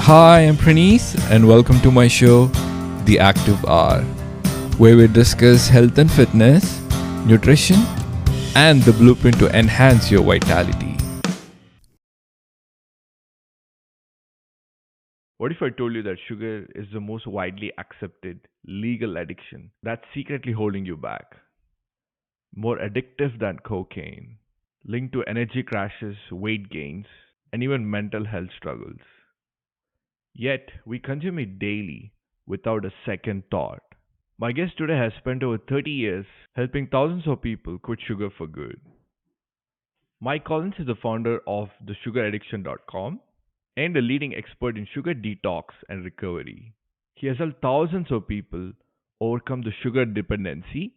Hi, I'm Praneeth, and welcome to my show, The Active Hour, where we discuss health and fitness, nutrition, and the blueprint to enhance your vitality. What if I told you that sugar is the most widely accepted legal addiction that's secretly holding you back? More addictive than cocaine, linked to energy crashes, weight gains, and even mental health struggles. Yet, we consume it daily without a second thought. My guest today has spent over 30 years helping thousands of people quit sugar for good. Mike Collins is the founder of thesugaraddiction.com and a leading expert in sugar detox and recovery. He has helped thousands of people overcome the sugar dependency.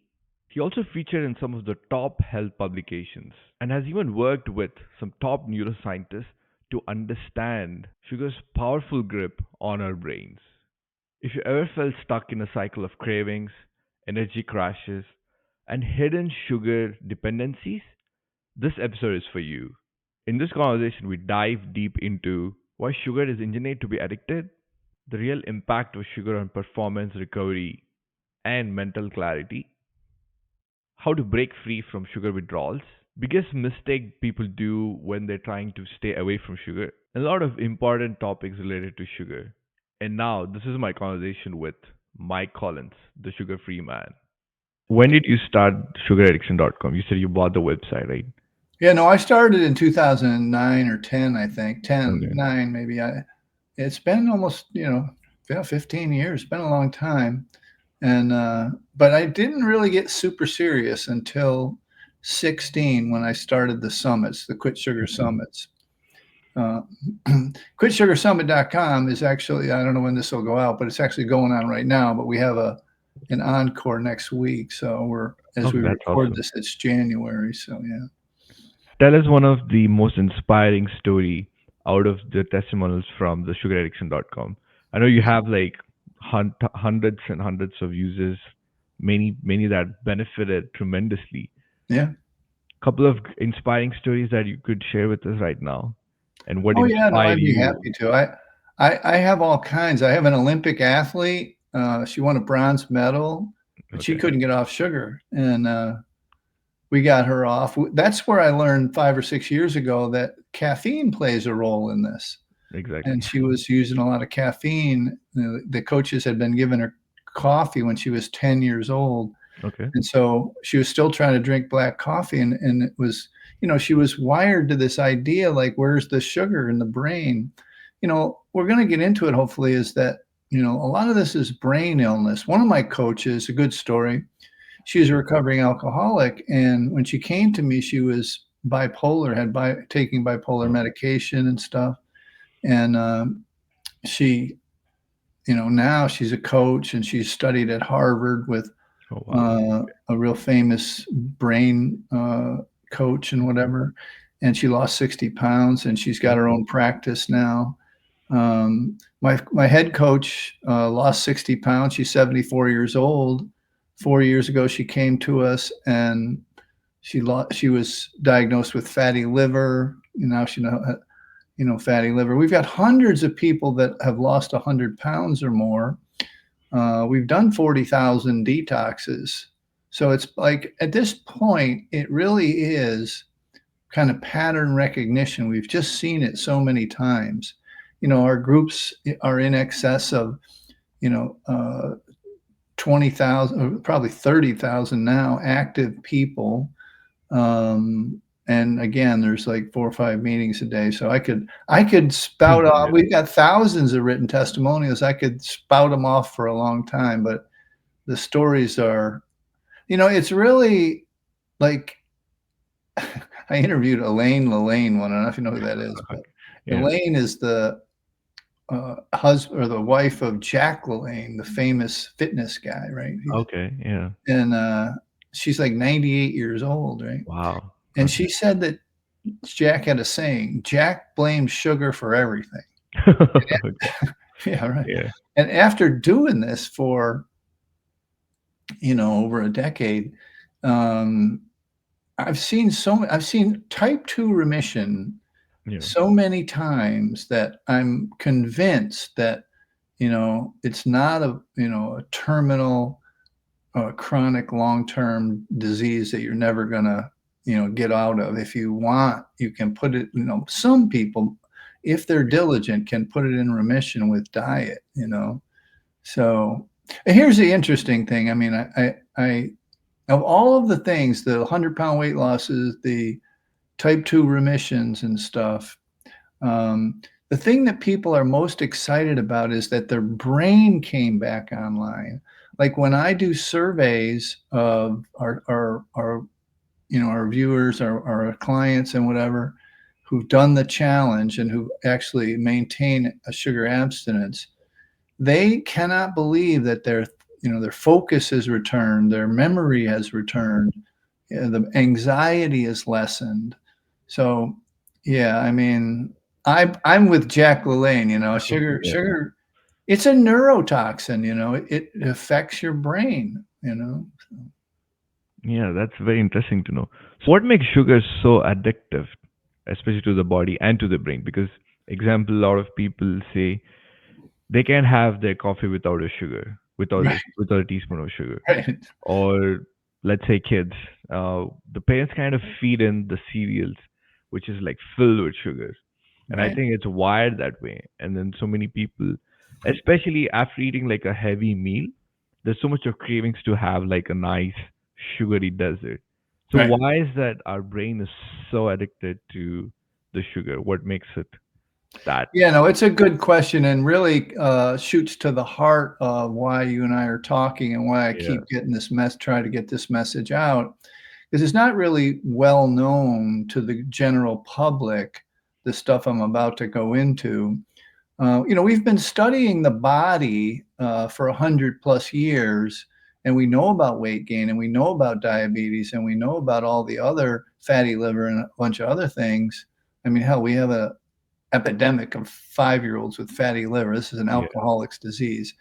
He also featured in some of the top health publications and has even worked with some top neuroscientists to understand sugar's powerful grip on our brains. If you ever felt stuck in a cycle of cravings, energy crashes, and hidden sugar dependencies, this episode is for you. In this conversation, we dive deep into why sugar is engineered to be addicted, the real impact of sugar on performance, recovery, and mental clarity, how to break free from sugar withdrawals, biggest mistake people do when they're trying to stay away from sugar, a lot of important topics related to sugar. And now, this is my conversation with Mike Collins, the sugar free man. When did you start sugaraddiction.com? You said you bought the website, right? Yeah, no, I started in 2009 or 10, I think. 10, Okay. 9 maybe. It's been almost, 15 years. It's been a long time. And but I didn't really get super serious until 16 when I started the summits, the Quit Sugar Okay. Summits. Uh, quitsugarsummit.com is actually, I don't know when this will go out, but it's actually going on right now. But we have an encore next week. So as Okay, we that's record awesome. this, it's January. So yeah. Tell us one of the most inspiring story out of the testimonials from the sugaraddiction.com. I know you have like hundreds and hundreds of users, many that benefited tremendously. Yeah. Couple of inspiring stories that you could share with us right now, and what Oh yeah, no, inspired I'd be you. happy to. I have all kinds. I have an Olympic athlete. She won a bronze medal, but she Okay, couldn't get off sugar, and we got her off. That's where I learned 5 or 6 years ago that caffeine plays a role in this. exactly. And she was using a lot of caffeine. The coaches had been giving her coffee when she was 10 years old, Okay. and so she was still trying to drink black coffee, and it was, she was wired to this idea like, where's the sugar in the brain? We're going to get into it hopefully, is that, a lot of this is brain illness. One of my coaches, a good story, she was a recovering alcoholic. And when she came to me, she was bipolar, taking bipolar Oh, medication and stuff. And she, now she's a coach and she's studied at Harvard with oh wow. a real famous brain coach and whatever. And she lost 60 pounds and she's got her Okay. own practice now. My head coach lost 60 pounds. She's 74 years old. 4 years ago, she came to us and she was diagnosed with fatty liver. Now she fatty liver. We've got hundreds of people that have lost 100 pounds or more. We've done 40,000 detoxes. So it's like at this point, it really is kind of pattern recognition. We've just seen it so many times. Our groups are in excess of, you know, uh, 20,000, probably 30,000 now active people. And again, there's like 4 or 5 meetings a day. So I could spout off. Yeah. We've got thousands of written testimonials. I could spout them off for a long time, but the stories are, it's really like I interviewed Elaine Lelaine one. I don't know if you know who that is, but Okay. Yeah. Elaine is the husband or the wife of Jack LaLanne, the famous fitness guy, right? Okay. Yeah. And she's like 98 years old, right? Wow. And Okay. she said that Jack had a saying: Jack blames sugar for everything. Okay. Yeah, right. Yeah. And after doing this for over a decade, um, I've seen type 2 remission Yeah. so many times that I'm convinced that, it's not a terminal, chronic long-term disease that you're never gonna, get out of. If you want, you can put it, some people, if they're diligent, can put it in remission with diet. So, and here's the interesting thing. I mean, I of all of the things, the 100-pound weight losses, the type 2 remissions and stuff, the thing that people are most excited about is that their brain came back online. Like when I do surveys of our viewers, our clients and whatever, who've done the challenge and who actually maintain a sugar abstinence, they cannot believe that their focus has returned, their memory has returned, the anxiety is lessened. So, yeah, I mean, I'm with Jack LaLanne, sugar Yeah. sugar, it's a neurotoxin, it affects your brain. Yeah, that's very interesting to know. So, what makes sugar so addictive, especially to the body and to the brain? Because, example, a lot of people say they can't have their coffee without a sugar, Right, without a teaspoon of sugar. right, Or let's say kids, the parents kind of feed in the cereals, which is like filled with sugars. And I right. think it's wired that way. And then so many people, especially after eating like a heavy meal, there's so much of cravings to have like a nice sugary dessert. So Right. why is that our brain is so addicted to the sugar? What makes it that? Yeah, no, it's a good question and really shoots to the heart of why you and I are talking and why I Yeah, keep getting try to get this message out. Because it's not really well known to the general public, the stuff I'm about to go into. We've been studying the body for 100+ years, and we know about weight gain, and we know about diabetes, and we know about all the other fatty liver and a bunch of other things. I mean, hell, we have a epidemic of 5-year-olds with fatty liver. This is an yeah, alcoholic's disease.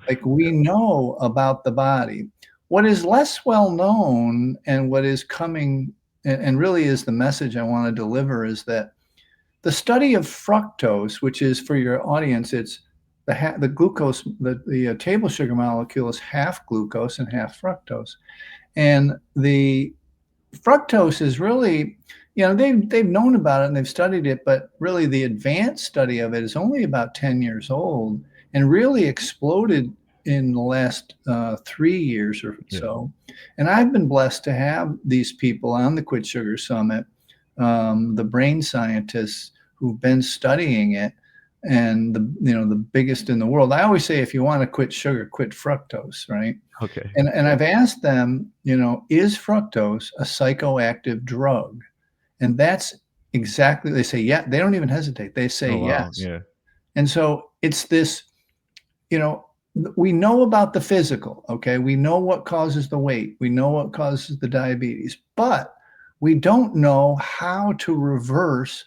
Like we know about the body. What is less well known and what is coming and really is the message I want to deliver is that the study of fructose, which is for your audience, it's the glucose, the table sugar molecule is half glucose and half fructose. And the fructose is really, they've known about it and they've studied it, but really the advanced study of it is only about 10 years old and really exploded in the last 3 years or yeah. so. And I've been blessed to have these people on the Quit Sugar Summit, the brain scientists who've been studying it and the biggest in the world. I always say if you want to quit sugar, quit fructose, right? Okay. And I've asked them, is fructose a psychoactive drug? And that's exactly, they say, yeah, they don't even hesitate. They say Oh wow. yes. Yeah. And so it's this, you know, we know about the physical, okay? We know what causes the weight, we know what causes the diabetes, but we don't know how to reverse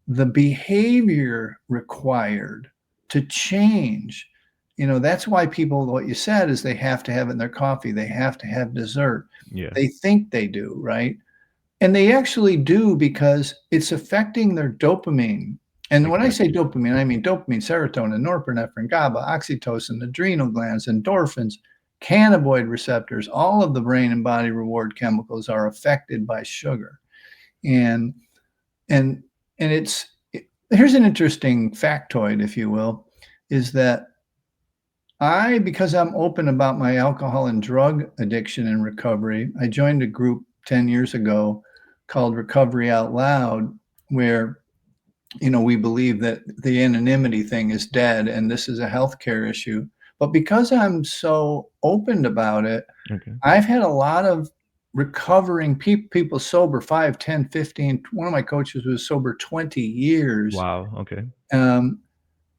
the behavior required to change. That's why people, what you said is they have to have it in their coffee, they have to have dessert. Yeah. They think they do, right? And they actually do because it's affecting their dopamine. And when I say Exactly. dopamine, I mean dopamine, serotonin, norepinephrine, GABA, oxytocin, adrenal glands, endorphins, cannabinoid receptors, all of the brain and body reward chemicals are affected by sugar. And and and here's an interesting factoid, if you will, is that because I'm open about my alcohol and drug addiction and recovery, I joined a group 10 years ago called Recovery Out Loud, where, we believe that the anonymity thing is dead and this is a healthcare issue. But because I'm so open about it, Okay. I've had a lot of recovering people sober 5, 10, 15. One of my coaches was sober 20 years. Wow. Okay. Um,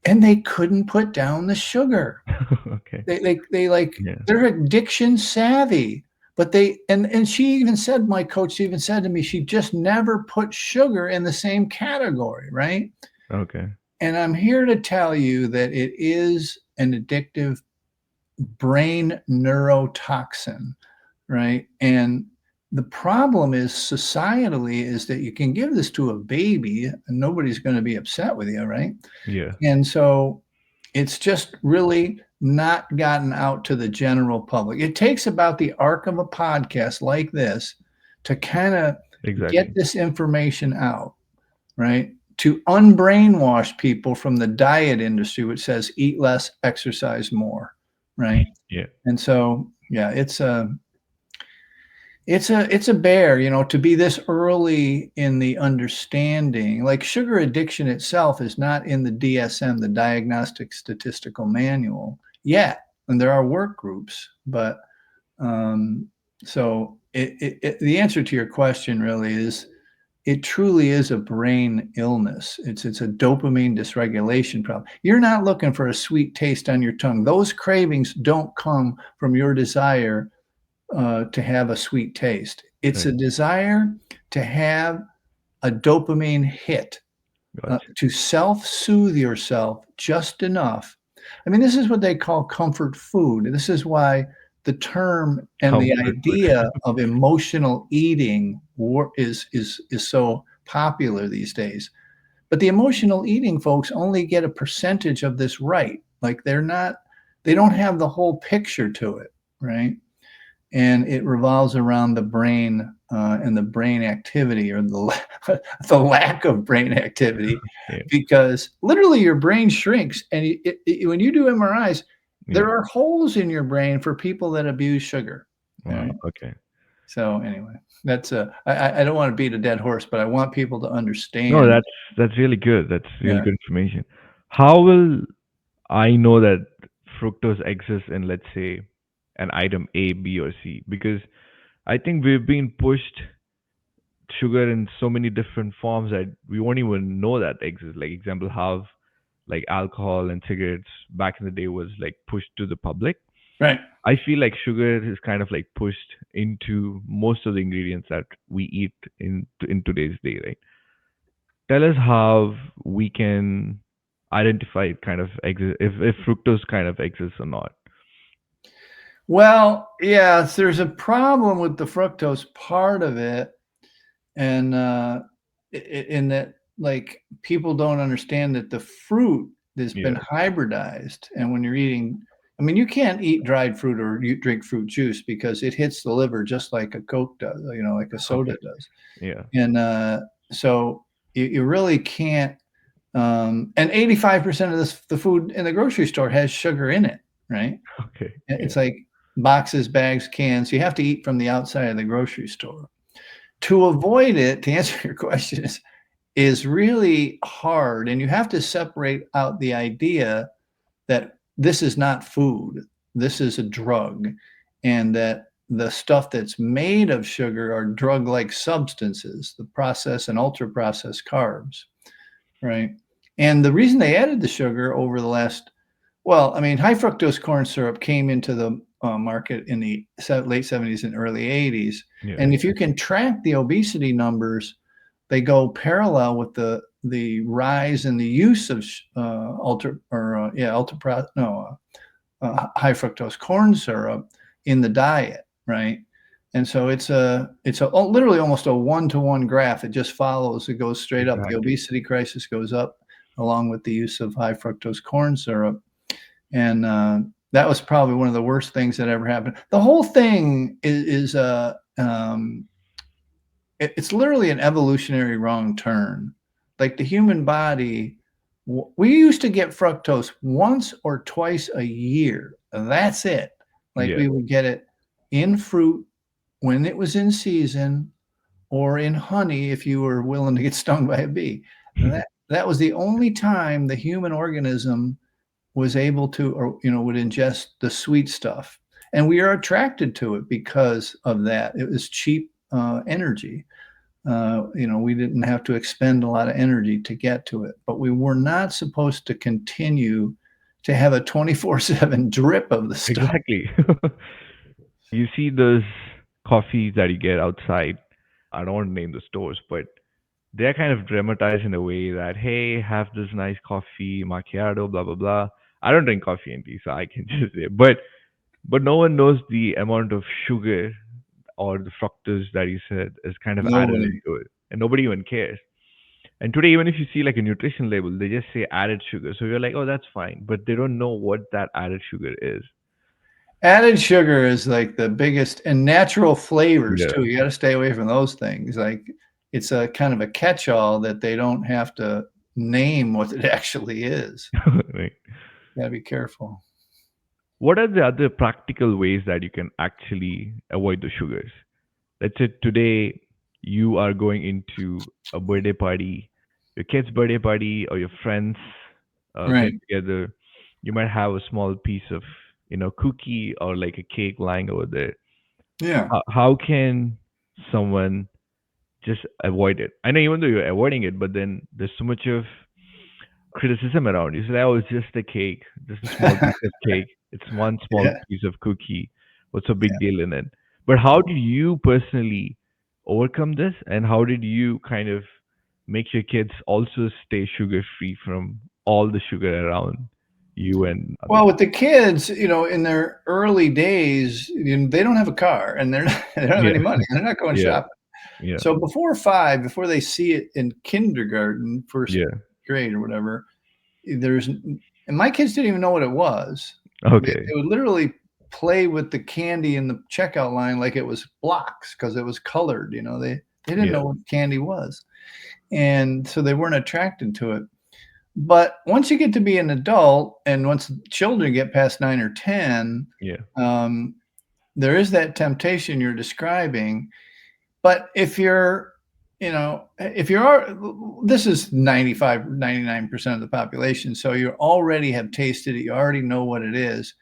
and they couldn't put down the sugar. Okay. They like Yeah. they're addiction savvy, but and she even said, my coach even said to me, she just never put sugar in the same category, right? Okay. And I'm here to tell you that it is an addictive brain neurotoxin, right? And The problem is societally is that you can give this to a baby and nobody's going to be upset with you, right? Yeah. And so it's just really not gotten out to the general public. It takes about the arc of a podcast like this to kind of get Exactly. this information out, right? To unbrainwash people from the diet industry, which says eat less, exercise more, right? Yeah. And so, yeah, it's a bear, to be this early in the understanding. Like sugar addiction itself is not in the DSM, the Diagnostic Statistical Manual, yet, and there are work groups, but um, so the answer to your question really is it truly is a brain illness. It's a dopamine dysregulation problem. You're not looking for a sweet taste on your tongue. Those cravings don't come from your desire to have a sweet taste. It's Right. a desire to have a dopamine hit, Gotcha. to self soothe yourself just enough. I mean, this is what they call comfort food. This is why the term and the Comfort food. idea of emotional eating is so popular these days. But the emotional eating folks only get a percentage of this right. Like they don't have the whole picture to it, right? And it revolves around the brain and the brain activity or the lack of brain activity Yeah. because literally your brain shrinks and when you do MRIs, Yeah. there are holes in your brain for people that abuse sugar. All Wow. right. Okay. So anyway, I don't want to beat a dead horse, but I want people to No, understand. that's really good. That's really Yeah. good information. How will I know that fructose exists in, let's say, an item A, B, or C? Because I think we've been pushed sugar in so many different forms that we won't even know that exists. Like example, how like alcohol and cigarettes back in the day was like pushed to the public. Right. I feel like sugar is kind of like pushed into most of the ingredients that we eat in today's day, right? Tell us how we can identify it kind of if fructose kind of exists or not. Well, yes, there's a problem with the fructose part of it. And in that, like, people don't understand that the fruit has been Yeah. hybridized. And when you're eating, I mean, you can't eat dried fruit or you drink fruit juice because it hits the liver just like a Coke does, like a soda Okay. does. Yeah. And so you really can't. And 85% of the food in the grocery store has sugar in it, right? Okay. It's Yeah. like boxes, bags, cans. You have to eat from the outside of the grocery store. To avoid it, to answer your question, is really hard, and you have to separate out the idea that this is not food, this is a drug, and that the stuff that's made of sugar are drug-like substances, the processed and ultra-processed carbs, right? And the reason they added the sugar over the last well, I mean, high fructose corn syrup came into the market in the late 70s and early 80s. Yeah. And if you can track the obesity numbers, they go parallel with the rise in the use of high fructose corn syrup in the diet, right? And so it's literally almost a one-to-one graph. It just follows. It goes straight up. The Exactly. obesity crisis goes up along with the use of high fructose corn syrup. And that was probably one of the worst things that ever happened. The whole thing it's literally an evolutionary wrong turn. Like the human body, we used to get fructose once or twice a year. That's it. Like Yeah. we would get it in fruit when it was in season or in honey if you were willing to get stung by a bee. That was the only time the human organism was able to or would ingest the sweet stuff, and we are attracted to it because of that. It was cheap energy. We didn't have to expend a lot of energy to get to it, but we were not supposed to continue to have a 24/7 drip of the stuff. Exactly. You see those coffees that you get outside. I don't want to name the stores, but they're kind of dramatized in a way that, hey, have this nice coffee, macchiato, blah blah blah. I don't drink coffee and tea, so I can just say. But no one knows the amount of sugar or the fructose that you said is kind of added Nobody. into it, and nobody even cares. And today, even if you see like a nutrition label, they just say added sugar. So you're like, oh, that's fine, but they don't know what that added sugar is. Added sugar is like the biggest, and natural flavors Yeah. too. You gotta stay away from those things. Like, it's a kind of a catch-all that they don't have to name what it actually is. Right. You gotta be careful. What are the other practical ways that you can actually avoid the sugars? Let's say today you are going into a birthday party, your kid's birthday party, or your friends get Right. together. You might have a small piece of, cookie or like a cake lying over there. Yeah. How can someone just avoid it? I know even though you're avoiding it, but then there's so much of criticism around. You say, "Oh, it's just a cake, just a small piece of cake. It's one small Yeah, piece of cookie. What's a big yeah. deal in it?" But how did you personally overcome this, and how did you kind of make your kids also stay sugar free from all the sugar around you and others? Well, with the kids, in their early days, they don't have a car and they don't have Yeah, any money. They're not going yeah, shopping. yeah, So before 5, before they see it in kindergarten, 1st yeah. grade or whatever, there's and my kids didn't even know what it was. They Okay. would literally play with the candy in the checkout line like it was blocks because it was colored, they didn't Yeah, know what candy was, and so they weren't attracted to it. But once you get to be an adult and once children get past 9 or 10, yeah, um, there is that temptation you're describing. But if you're this is 95, 99% of the population, so you already have tasted it, you already know what it is.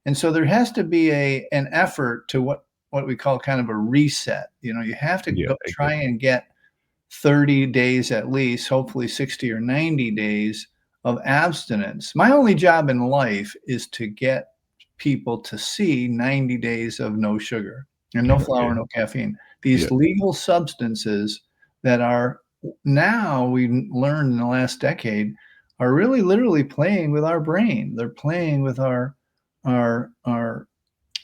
And so there has to be an effort to what we call kind of a reset. You have to yeah, go try exactly. and get 30 days at least, hopefully 60 or 90 days of abstinence. My only job in life is to get people to see 90 days of no sugar and no flour, Okay. no caffeine. Yeah, These legal substances that are now we learned in the last decade are really literally playing with our brain. They're playing with our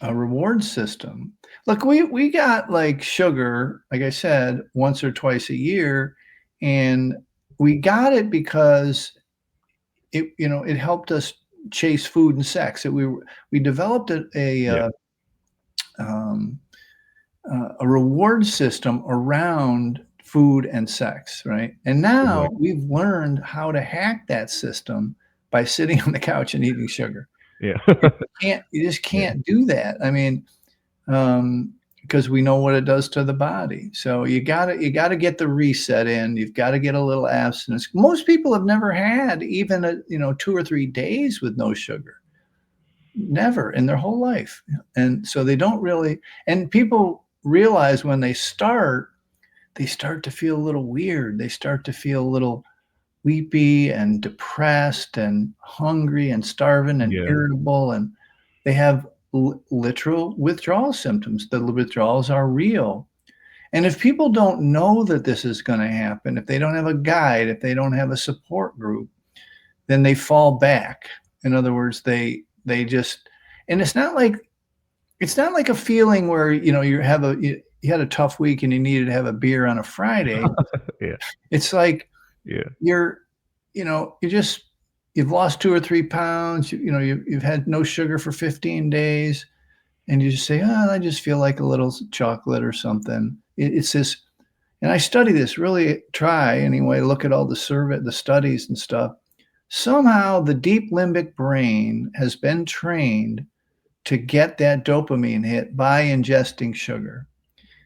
a reward system. Look, we got like sugar, like I said, once or twice a year, and we got it because it helped us chase food and sex. We developed yeah, um, a reward system around food and sex, right? And now exactly. we've learned how to hack that system by sitting on the couch and eating sugar. Yeah, You just yeah, can't do that. I mean, um, because we know what it does to the body. So you gotta get the reset in. You've got to get a little abstinence. Most people have never had even 2 or 3 days with no sugar, never in their whole life, and so they don't really. And people realize when they start to feel a little weird. They start to feel a little weepy and depressed and hungry and starving and yeah, irritable, and they have literal withdrawal symptoms. The withdrawals are real. And if people don't know that this is going to happen, if they don't have a guide, if they don't have a support group, then they fall back. In other words, they just, and it's not like a feeling where you had a tough week and you needed to have a beer on a Friday. yeah, It's like yeah, you're you've lost 2 or 3 pounds, you've had no sugar for 15 days, and you just say, "Oh, I just feel like a little chocolate or something." It's this, and I study this, really try anyway, look at all the studies and stuff. Somehow the deep limbic brain has been trained to get that dopamine hit by ingesting sugar.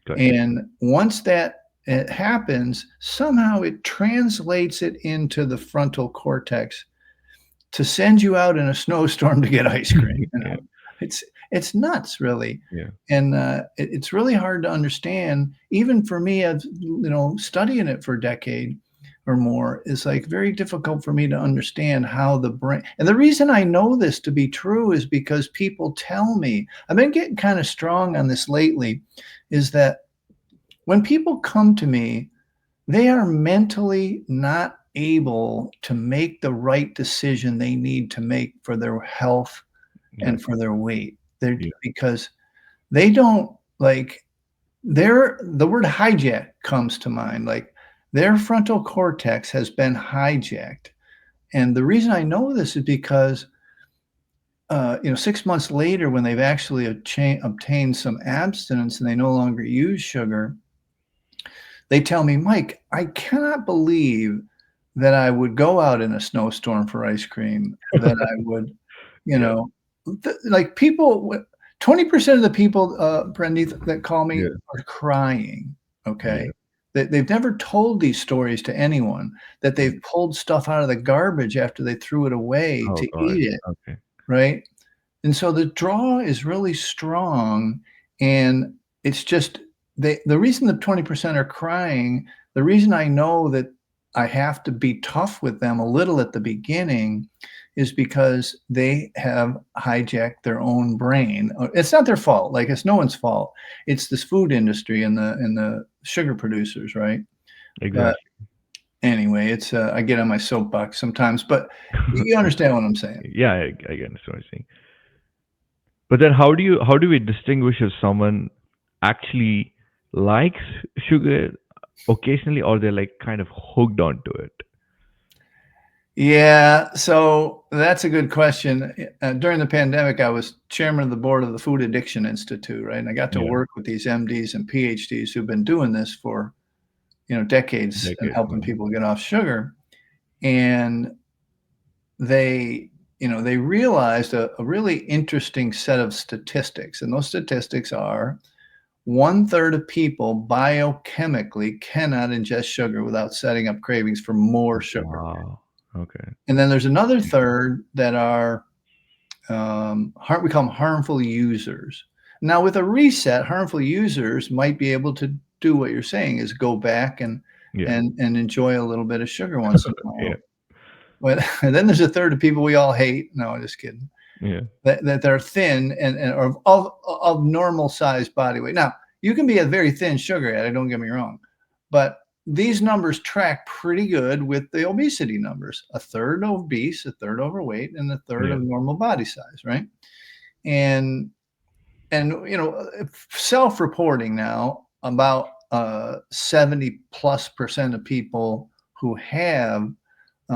gotcha. And once that it happens, somehow it translates it into the frontal cortex to send you out in a snowstorm to get ice cream. Yeah, It's it's nuts, really, yeah, and it's really hard to understand. Even for me, of studying it for a decade or more, is like very difficult for me to understand how the brain. And the reason I know this to be true is because people tell me. I've been getting kind of strong on this lately. Is that when people come to me, they are mentally not able to make the right decision they need to make for their health yeah, and for their weight. They're yeah, because they don't like. the word hijack comes to mind. Like their frontal cortex has been hijacked. And the reason I know this is because 6 months later, when they've actually obtained some abstinence and they no longer use sugar, they tell me, Mike, I cannot believe that I would go out in a snowstorm for ice cream, that I would, you Yeah, know, like people, 20% of the people, Brendy, that call me yeah, are crying. yeah. Okay. They've never told these stories to anyone, that they've Mm. pulled stuff out of the garbage after they threw it away Oh to God. eat it. Okay. Right. And so the draw is really strong, and it's just the reason the 20% are crying, the reason I know that I have to be tough with them a little at the beginning is because they have hijacked their own brain. It's not their fault, like, it's no one's fault. It's this food industry and the sugar producers, right? But Exactly. anyway, it's, I get on my soapbox sometimes, but you understand what I'm saying. Yeah, I get what you're saying. But then, how do we distinguish if someone actually likes sugar occasionally, or they're like kind of hooked onto it? Yeah, so that's a good question. During the pandemic, I was chairman of the board of the Food Addiction Institute, right? And I got to Yeah, work with these MDs and PhDs who've been doing this for, decades and decades. helping people get off sugar. And they, they realized a really interesting set of statistics. And those statistics are one third of people biochemically cannot ingest sugar without setting up cravings for more sugar. Wow. Okay. And then there's another third that are we call them harmful users. Now, with a reset, harmful users might be able to do what you're saying is go back and Yeah. and enjoy a little bit of sugar once in a Yeah. while. But and then there's a third of people we all hate. No, I'm just kidding. Yeah. That they're thin and or of normal sized body weight. Now, you can be a very thin sugar addict, don't get me wrong, but these numbers track pretty good with the obesity numbers. A third obese, a third overweight, and a third Yeah. of normal body size, right? And self-reporting now about 70 plus percent of people who have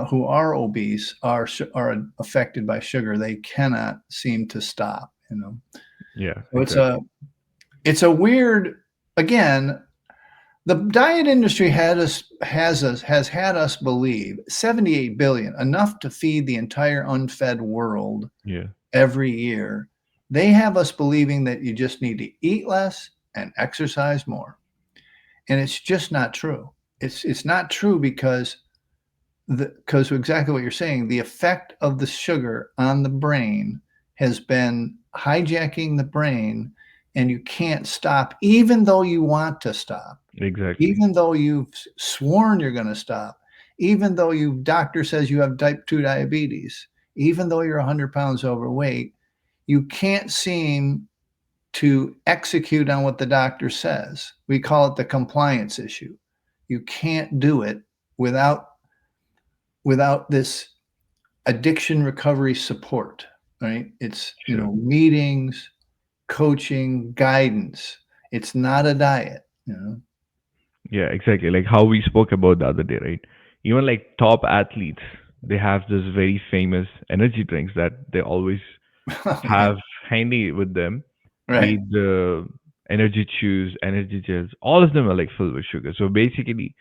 who are obese are affected by sugar. They cannot seem to stop. Yeah. So Exactly. it's a weird. Again, the diet industry has had us believe 78 billion, enough to feed the entire unfed world Yeah. every year. They have us believing that you just need to eat less and exercise more. And it's just not true. It's not true because exactly what you're saying, the effect of the sugar on the brain has been hijacking the brain, and you can't stop even though you want to stop. Exactly. Even though you've sworn you're going to stop, even though you doctor says you have type 2 diabetes, even though you're 100 pounds overweight, you can't seem to execute on what the doctor says. We call it the compliance issue. You can't do it without this addiction recovery support, right? It's, Sure. meetings, coaching, guidance. It's not a diet. Yeah. Exactly. Like how we spoke about the other day, right? Even like top athletes, they have this very famous energy drinks that they always Oh, yeah. have handy with them, be Right. it the energy chews, energy gels, all of them are like filled with sugar. So basically,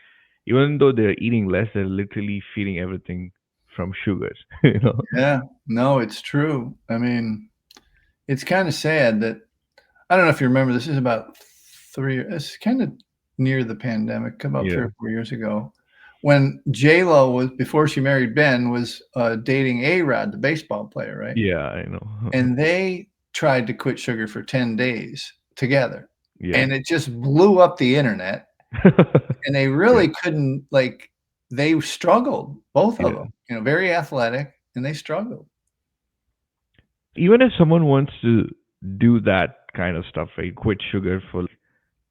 even though they're eating less, they're literally feeding everything from sugars. You know? Yeah. No, it's true. I mean, it's kind of sad that I don't know if you remember, this is about it's kind of near the pandemic, about Yeah, 3 or 4 years ago, when J-Lo was, before she married Ben, was dating A-Rod, the baseball player, right? yeah, I know. And they tried to quit sugar for 10 days together. Yeah, And it just blew up the internet. And they yeah, really couldn't, like, they struggled, both of yeah. them, very athletic, and they struggled. Even if someone wants to do that kind of stuff, right? Quit sugar for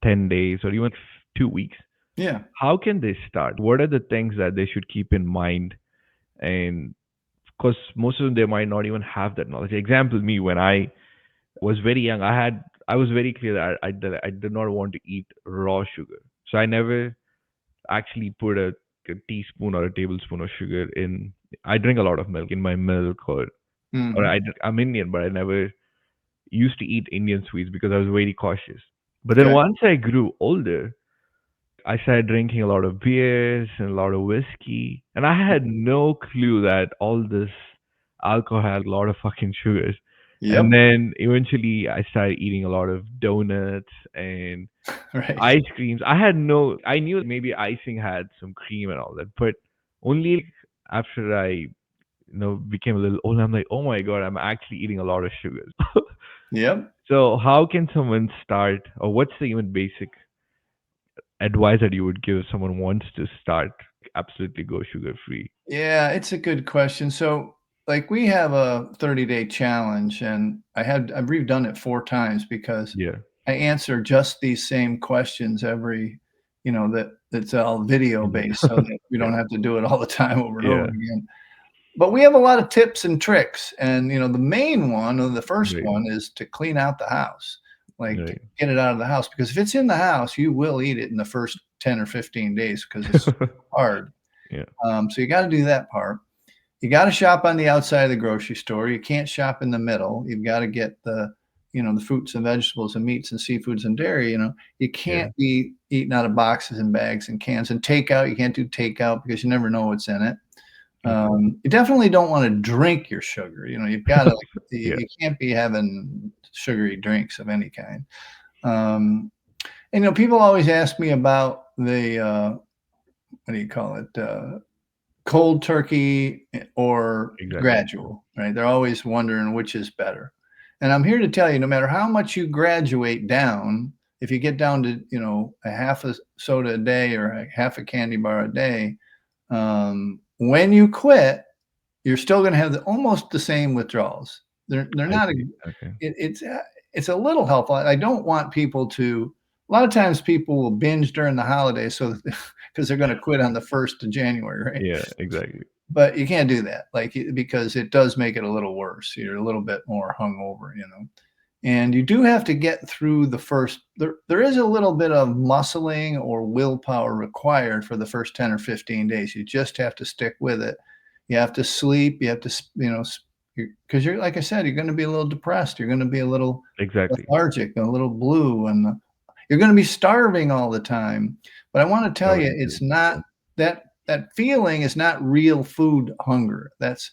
10 days or even 2 weeks. Yeah. How can they start? What are the things that they should keep in mind? And because most of them they might not even have that knowledge. Example, me when I was very young, I had I was very clear that I did not want to eat raw sugar. So I never actually put a teaspoon or a tablespoon of sugar in. I drink a lot of milk in my milk, or Mhm. I'm Indian, but I never used to eat Indian sweets because I was very cautious. But then Okay. once I grew older, I started drinking a lot of beers and a lot of whiskey, and I had no clue that all this alcohol had a lot of fucking sugars. And Yep. then eventually, I started eating a lot of donuts and Right. ice creams. I knew maybe icing had some cream and all that, but only after I, became a little older, I'm like, oh my god, I'm actually eating a lot of sugars. Yep. So how can someone start, or what's the even basic advice that you would give if someone wants to start absolutely go sugar free? Yeah, it's a good question. So, like, we have a 30-day challenge, and I've redone it 4 times because Yeah. I answer just these same questions every that's all video And based so that we yeah, don't have to do it all the time over and over yeah, again. But we have a lot of tips and tricks, and, the main one, or the first right, one, is to clean out the house, like, right. get it out of the house, because if it's in the house, you will eat it in the first 10 or 15 days because it's hard. Yeah, So you gotta do that part. You gotta shop on the outside of the grocery store. You can't shop in the middle. You've gotta get the fruits and vegetables and meats and seafoods and dairy, You yeah, can't be eating out of boxes and bags and cans. And takeout, you can't do takeout because you never know what's in it. exactly. You definitely don't wanna drink your sugar, you've gotta Yeah, you can't be having sugary drinks of any kind. Um, and, people always ask me about what do you call it? Cold turkey or exactly. gradual, right? They're always wondering which is better. And I'm here to tell you, no matter how much you graduate down, if you get down to, a half a soda a day or a half a candy bar a day, when you quit, you're still going to have almost the same withdrawals. They're I not. see. Okay. It's a little helpful. I don't want people to. A lot of times, people will binge during the holidays so that because they're going to quit on the 1st of January, right? Yeah, exactly. But you can't do that, like, because it does make it a little worse. You're a little bit more hungover. And you do have to get through the first there is a little bit of muscling or willpower required for the first 10 or 15 days. You just have to stick with it. You have to sleep, you have to, because you're like I said, you're gonna be a little depressed, you're gonna be a little Exactly. lethargic, a little blue, and you're gonna be starving all the time. But I wanna tell you, Nobody it's says. not that feeling is not real food hunger. That's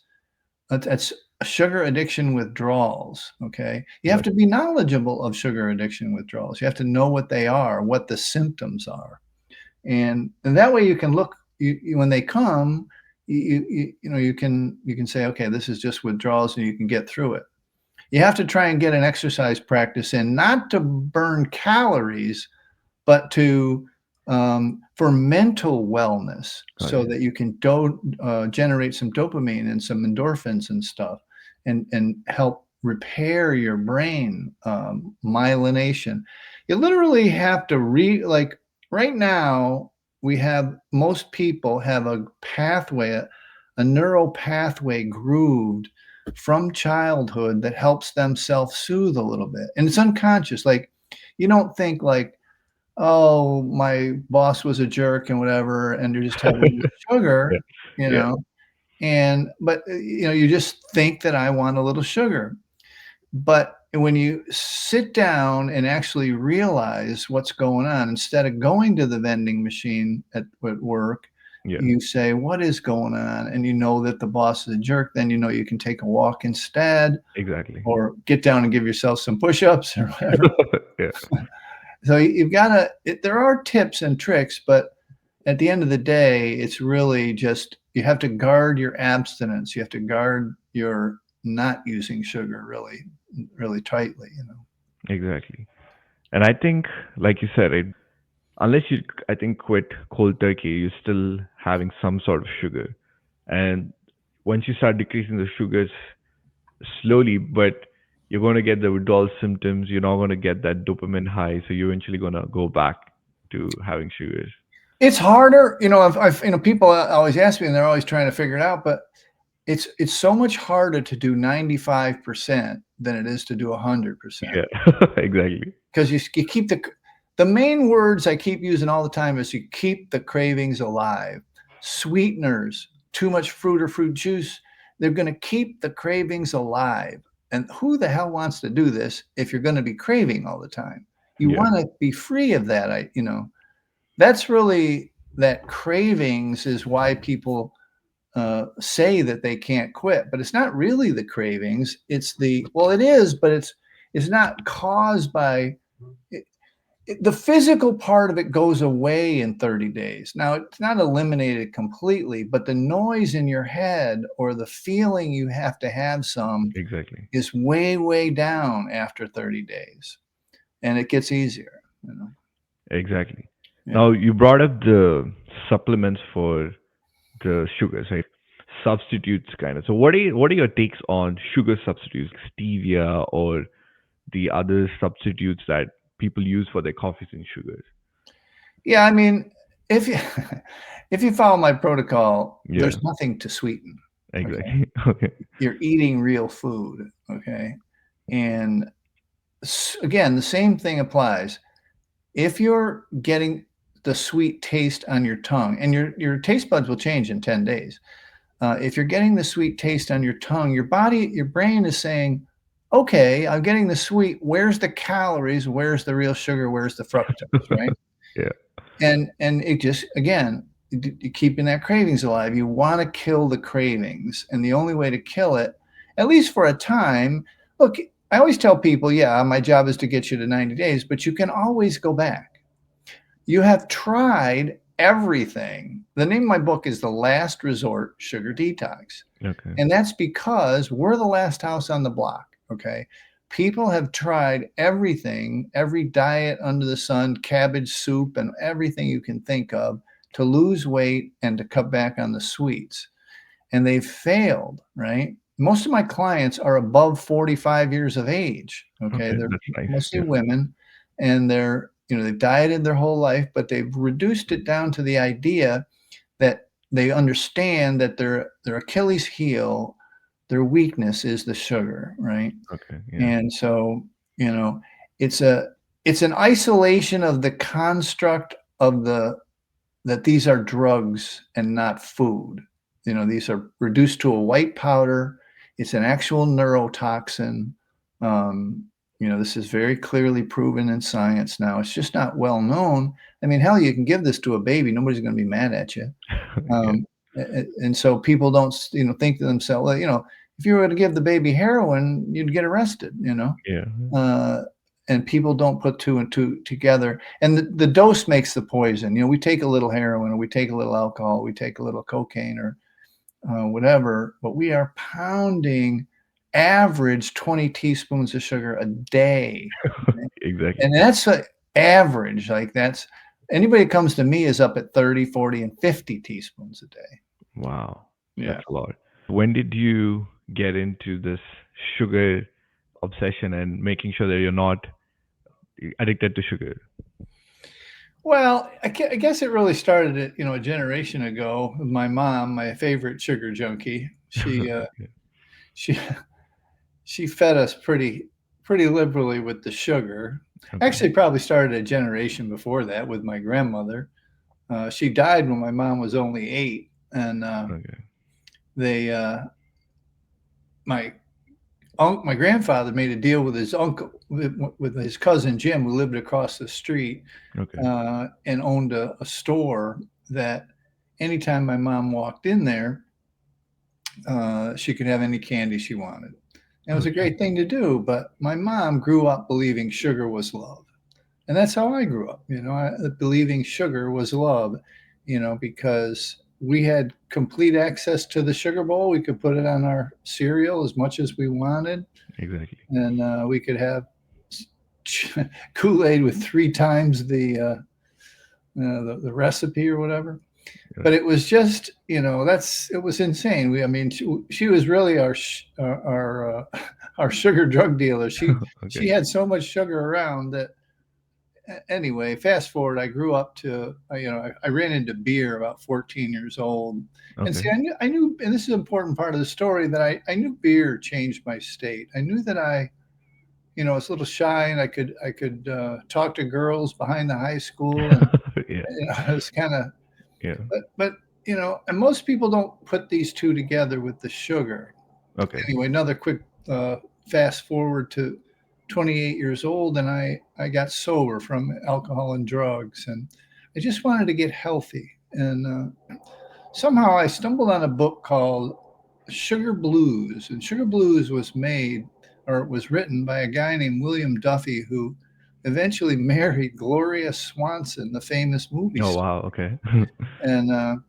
sugar addiction withdrawals, okay? You have Got to be knowledgeable of sugar addiction withdrawals. You have to know what they are, what the symptoms are, and that way you can look when they come, you can say, okay, this is just withdrawals, and you can get through it. You have to try and get an exercise practice in, not to burn calories, but to for mental wellness, got so it. that you can generate some dopamine and some endorphins and stuff, and help repair your brain, myelination. You literally have to like right now, most people have a pathway, a neural pathway grooved from childhood that helps them self-soothe a little bit, and it's unconscious. Like, you don't think like, "Oh, my boss was a jerk and whatever," and you're just having Yeah, sugar, you yeah, know, but, you just think that I want a little sugar. But when you sit down and actually realize what's going on, instead of going to the vending machine at work, yeah. you say, "What is going on?" And you know that the boss is a jerk, then you know you can take a walk instead, Exactly. or get down and give yourself some push-ups or whatever. Yeah, So you've gotta there are tips and tricks, but at the end of the day, it's really just you have to guard your abstinence. You have to guard your not using sugar really, really tightly. exactly. And I think, like you said, unless you, I think, quit cold turkey, you're still having some sort of sugar. And once you start decreasing the sugars slowly, but you're going to get the withdrawal symptoms, you're not going to get that dopamine high. So you're eventually going to go back to having sugars. It's harder, people always ask me, and they're always trying to figure it out, but it's so much harder to do 95% than it is to do 100%. Yeah. Exactly. Because you keep the main words I keep using all the time is you keep the cravings alive. Sweeteners, too much fruit or fruit juice, they're going to keep the cravings alive. And who the hell wants to do this if you're going to be craving all the time? You Yeah. want to be free of that. That's really that cravings is why people say that they can't quit, but it's not really the cravings. It's it is, but it's not caused by the physical part of it goes away in 30 days. Now, it's not eliminated completely, but the noise in your head or the feeling you have to have some Exactly. is way, way down after 30 days. And it gets easier, you know. Exactly. Yeah. Now you brought up the supplements for the sugars, right? Substitutes kind of. So what are your takes on sugar substitutes, like stevia or the other substitutes that people use for their coffees and sugars? Yeah, I mean, if you if you follow my protocol, Yeah, there's nothing to sweeten. Okay. exactly. Okay. You're eating real food. Okay. And again, the same thing applies. If you're getting the sweet taste on your tongue, and your taste buds will change in 10 days. If you're getting the sweet taste on your tongue, your brain is saying, okay, I'm getting the sweet. Where's the calories? Where's the real sugar? Where's the fructose? Right. Yeah. And it just, again, keeping that cravings alive. You want to kill the cravings. And the only way to kill it, at least for a time, look, I always tell people, yeah, my job is to get you to 90 days, but you can always go back. You have tried everything. The name of my book is The Last Resort Sugar Detox. Okay. And that's because we're the last house on the block. Okay. People have tried everything, every diet under the sun, cabbage soup, and everything you can think of to lose weight and to cut back on the sweets. And they've failed, right? Most of my clients are above 45 years of age. Okay. Okay. They're That's nice. mostly Yeah. women, and they've dieted their whole life, but they've reduced it down to the idea that they understand that their Achilles heel, their weakness is the sugar, right? Okay. Yeah. And so, you know, it's a it's an isolation of the construct of that these are drugs and not food. These are reduced to a white powder. It's an actual neurotoxin. Um, this is very clearly proven in science now. It's just not well known. I mean, hell, you can give this to a baby. Nobody's going to be mad at you. Yeah. And so people don't, think to themselves, well, if you were to give the baby heroin, you'd get arrested, Yeah. uh, and people don't put two and two together. And the dose makes the poison. We take a little heroin, or we take a little alcohol, we take a little cocaine, or whatever, but we are pounding average 20 teaspoons of sugar a day. Exactly. And that's average. Like that's anybody that comes to me is up at 30, 40, and 50 teaspoons a day. Wow. Yeah. That's a lot. When did you get into this sugar obsession and making sure that you're not addicted to sugar? Well, I guess it really started a generation ago with my mom, my favorite sugar junkie. She she she fed us pretty liberally with the sugar. Okay. Actually, probably started a generation before that with my grandmother. She died when my mom was only 8, and Okay. they my my grandfather made a deal with his uncle, with his cousin Jim, who lived across the street, Okay. and owned a store that anytime my mom walked in there, she could have any candy she wanted. And it was a Okay. great thing to do. But my mom grew up believing sugar was love. And that's how I grew up, believing sugar was love, because we had complete access to the sugar bowl. We could put it on our cereal as much as we wanted. Exactly. And we could have Kool-Aid with 3 times the recipe or whatever. Yeah. But it was just, it was insane. I mean, she was really our our sugar drug dealer. She Okay. had so much sugar around that, anyway, fast forward, I grew up to, I ran into beer about 14 years old. And see, Okay. I knew, and this is an important part of the story, that I knew beer changed my state. I knew that I was a little shy, and I could talk to girls behind the high school, and Yeah. I was kind of, Yeah. but and most people don't put these two together with the sugar. Okay. Anyway, another quick uh, fast forward to 28 years old, and I got sober from alcohol and drugs, and I just wanted to get healthy. And somehow I stumbled on a book called Sugar Blues, and Sugar Blues was made, or it was written by a guy named William Duffy, who eventually married Gloria Swanson, the famous movie Oh star. wow. Okay. And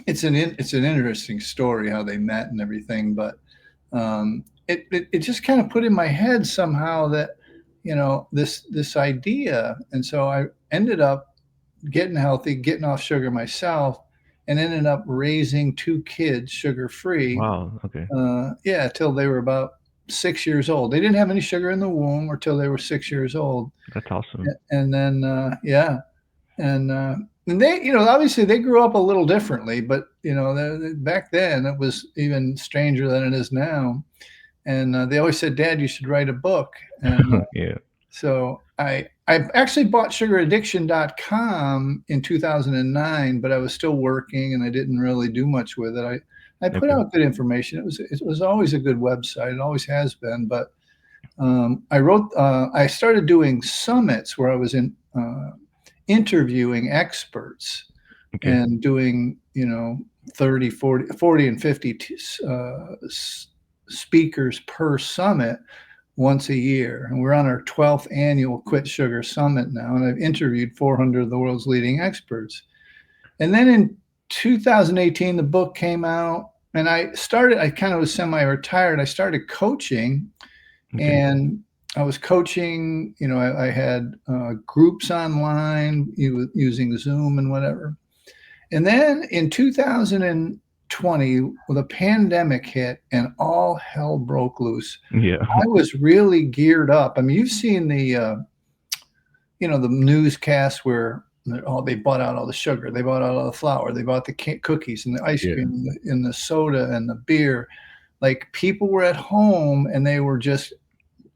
it's an interesting story how they met and everything, but it just kind of put in my head somehow that this idea, and so I ended up getting healthy, getting off sugar myself, and ended up raising two kids sugar free. Wow. Okay. Yeah, till they were about 6 years old. They didn't have any sugar in the womb or till they were 6 years old, That's awesome. and then yeah, and they, obviously they grew up a little differently, but back then it was even stranger than it is now. And they always said, "Dad, you should write a book." And Yeah. so I actually bought sugaraddiction.com in 2009, but I was still working and I didn't really do much with it. I put Okay. out good information. It was always a good website. It always has been. But I started doing summits where I was interviewing experts Okay. and doing 30, 40 and 50 speakers per summit once a year. And we're on our 12th annual Quit Sugar Summit now, and I've interviewed 400 of the world's leading experts. And then in 2018, the book came out, and I kind of was semi-retired. I started coaching, Okay. and I was coaching, I had groups online using Zoom and whatever. And then in 2020, well, the pandemic hit and all hell broke loose. Yeah. I was really geared up. I mean, you've seen the newscast where they bought out all the sugar, they bought out all the flour, they bought the cookies and the ice Yeah. cream and the soda and the beer. Like, people were at home and they were just,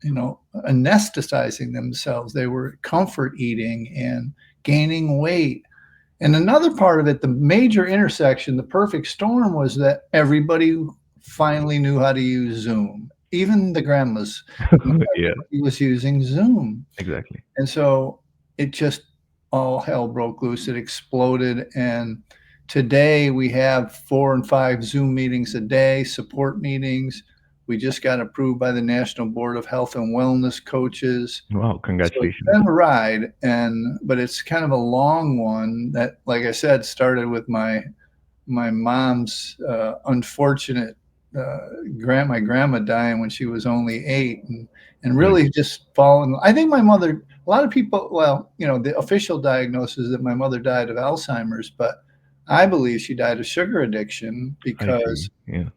anesthetizing themselves. They were comfort eating and gaining weight. And another part of it, the major intersection, the perfect storm, was that everybody finally knew how to use Zoom. Even the grandmas, Yeah. everybody was using Zoom. Exactly. And so it just, all hell broke loose. It exploded. And today we have 4 and 5 Zoom meetings a day, support meetings. We just got approved by the National Board of Health and Wellness Coaches. Wow. So it's Congratulations. been a ride, but it's kind of a long one that, like I said, started with my mom's unfortunate my grandma dying when she was only 8, and Right. really just fallen. I think my mother. A lot of people. Well, the official diagnosis is that my mother died of Alzheimer's, but I believe she died of sugar addiction I see. because Yeah.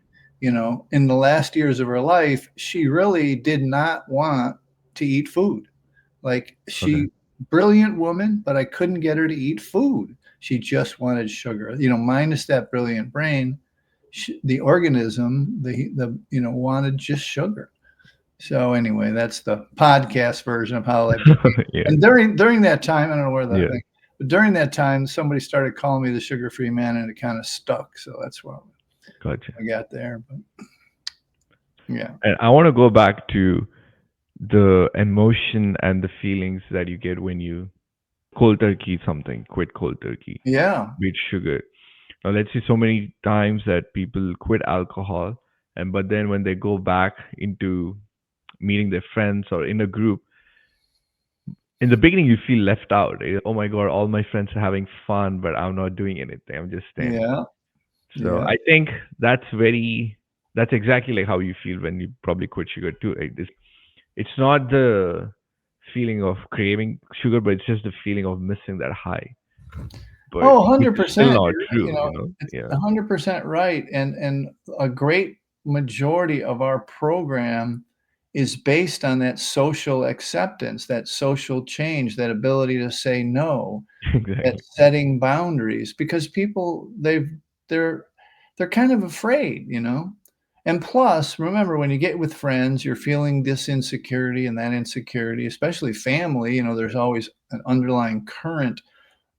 in the last years of her life, she really did not want to eat food. Like, Okay. brilliant woman, but I couldn't get her to eat food. She just wanted sugar, minus that brilliant brain. The organism, wanted just sugar. So anyway, that's the podcast version of how I became. Yeah. And during that time, I don't know where that Yeah. thing, but during that time, somebody started calling me the sugar-free man, and it kind of stuck. So that's why Gotcha. I got there. But yeah, And I want to go back to the emotion and the feelings that you get when you cold turkey something, quit cold turkey, yeah, beat sugar. Now, let's see so many times that people quit alcohol, and but then when they go back into meeting their friends or in a group, in the beginning you feel left out. Oh my God, all my friends are having fun, but I'm not doing anything. I'm just standing. yeah, So yeah. I think that's exactly like how you feel when you probably quit sugar too. Like this, it's not the feeling of craving sugar, but it's just the feeling of missing that high. But Oh, which is still 100%. not You're, true, you know? it's Yeah. 100% right. And a great majority of our program is based on that social acceptance, that social change, that ability to say no, that Exactly. setting boundaries, because people they're they're kind of afraid, you know? And plus, remember when you get with friends, you're feeling this insecurity and that insecurity, especially family, you know, there's always an underlying current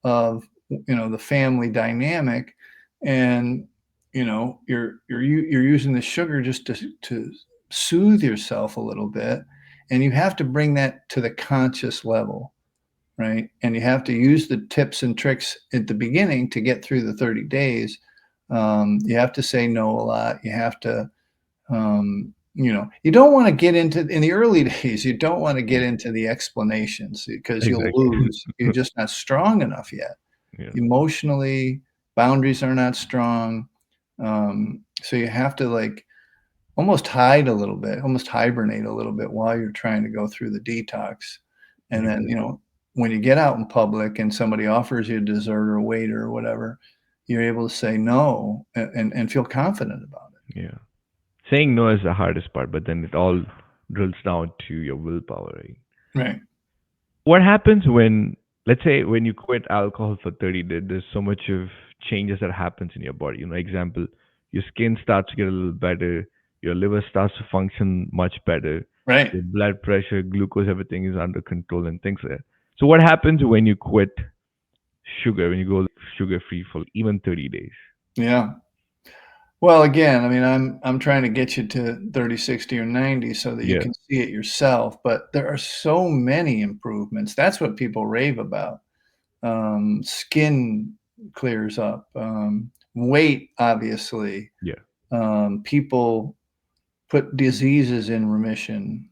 of, you know, the family dynamic, and, you know, you're using the sugar just to soothe yourself a little bit, and you have to bring that to the conscious level, right? And you have to use the tips and tricks at the beginning to get through the 30 days. You have to say no a lot. You have to, you know, you don't want to get into in the early days. You don't want to Yeah, get into the explanations because you'll exactly. lose. You're just not strong enough yet. Yeah, Emotionally, boundaries are not strong. So you have to like almost hide a little bit, almost hibernate a little bit while you're trying to go through the detox. And then, you exactly. know, when you get out in public and somebody offers you a dessert or a waiter or whatever, you're able to say no and feel confident about Yeah. Saying no is the hardest part, but then it all drills down to your willpower, right? it. Right. What happens when, let's say, when you quit alcohol for 30 days, there's so much of changes that happens in your body. You know, example, your skin starts to get a little better, your liver starts to function much better, Right. your blood pressure, glucose, everything is under control and things like that. So what happens when you quit sugar, when you go sugar free for even 30 days? Yeah. Well, again, I mean, I'm trying to get you to 30, 60, or 90 so that you Yeah, can see it yourself, but there are so many improvements. That's what people rave about. Skin clears up, weight, obviously. yeah, People put diseases in remission,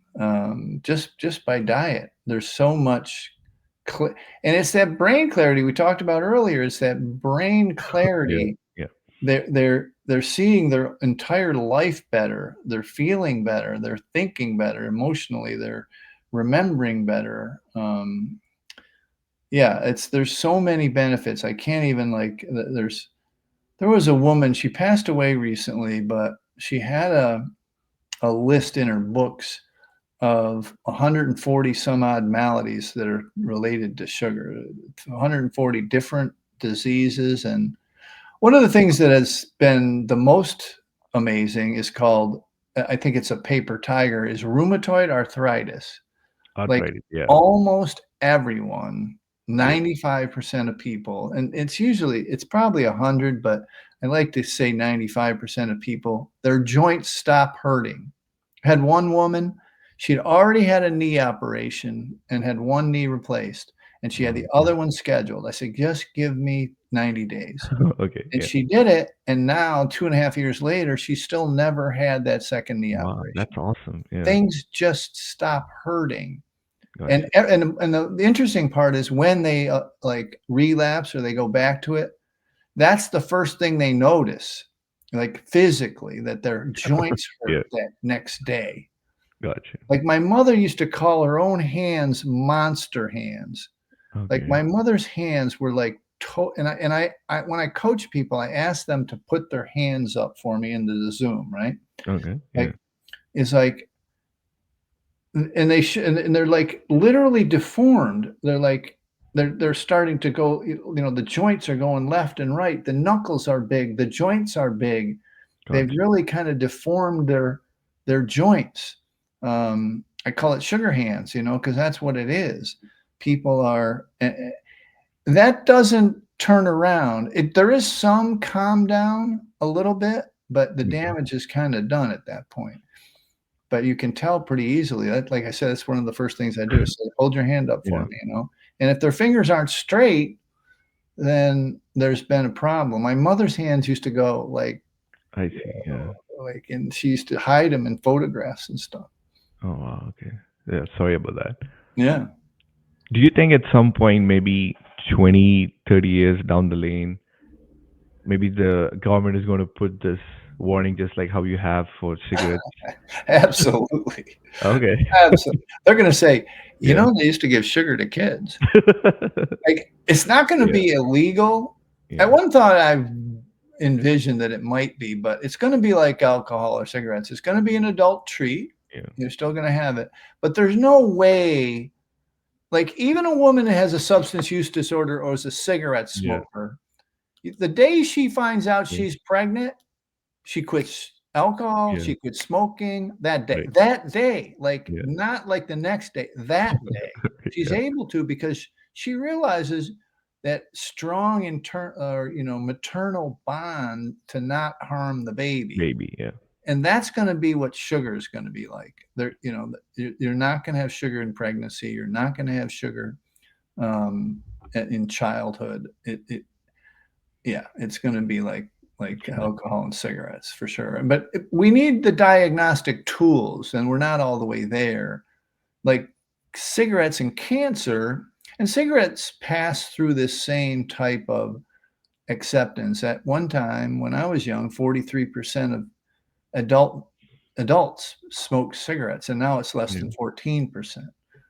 just by diet. There's so much, and it's that brain clarity we talked about earlier. It's that brain yeah, clarity. yeah. They're seeing their entire life better. They're feeling better. They're thinking better emotionally. They're remembering better. Yeah, it's there's so many benefits. I can't even like. There was a woman. She passed away recently, but she had a list in her books of 140 some odd maladies that are related to sugar, 140 different diseases. And one of the things that has been the most amazing is called, I think it's a paper tiger, is rheumatoid arthritis. Like Arthritis. Yeah, almost everyone, yeah. 95% of people, and it's probably 100, but I like to say 95% of people, their joints stop hurting. Had one woman, she'd already had a knee operation and had one knee replaced, and she had Wow. the Yeah. other one scheduled. I said, "Just give me 90 days." Okay. And Yeah. she did it, and now 2.5 years later, she still never had that second knee Wow, operation. that's awesome. Yeah. Things just stop hurting. And Gotcha. the interesting part is when they, like, relapse or they go back to it, that's the first thing they notice, like, physically, that their joints Yeah. hurt that next day. Gotcha. Like, my mother used to call her own hands monster hands. Like, Okay. my mother's hands were like and I when I coach people, I ask them to put their hands up for me into the Zoom, right? Okay. Yeah. Like, it's like and they should and they're, like, literally deformed. They're, like they're starting to go, the joints are going left and right. The knuckles are big, the joints are big. They've Gotcha. really kinda deformed their joints. I call it sugar hands, because that's what it is. People are that doesn't turn around. There is some calm down a little bit, but the Okay. damage is kinda done at that point. But you can tell pretty easily. That like I said, that's one of the first things I do is say, "Hold your hand up for Yeah. me," and if their fingers aren't straight, then there's been a problem. My mother's hands used to go I see. Yeah. and she used to hide them in photographs and stuff. Oh wow. Okay. Yeah. Sorry about that. Yeah. Do you think at some point, maybe 20, 30 years down the lane, maybe the government is going to put this warning just like how you have for cigarettes? Absolutely. Okay. Absolutely. They're gonna say, Yeah. They used to give sugar to kids." Like, it's not gonna Yeah. be illegal. At Yeah. one thought, I envisioned that it might be, but it's gonna be like alcohol or cigarettes. It's gonna be an adult treat. Yeah. You're still going to have it. But there's no way, like even a woman that has a substance use disorder or is a cigarette Yeah. smoker, the day she finds out Yeah. she's pregnant, she quits alcohol, Yeah. she quits smoking that day. Right. That day, like Yeah. not like the next day, that day. She's Yeah. able to because she realizes that strong maternal bond to not harm the baby. Maybe. Yeah. And that's going to be what sugar is going to be like. You're not going to have sugar in pregnancy. You're not going to have sugar um, in childhood. Yeah, it's going to be like alcohol and cigarettes for sure. But we need the diagnostic tools, and we're not all the way there. Like cigarettes and cancer, and cigarettes pass through this same type of acceptance. At one time, when I was young, 43% of adult adults smoked cigarettes, and now it's less Yeah. than 14%.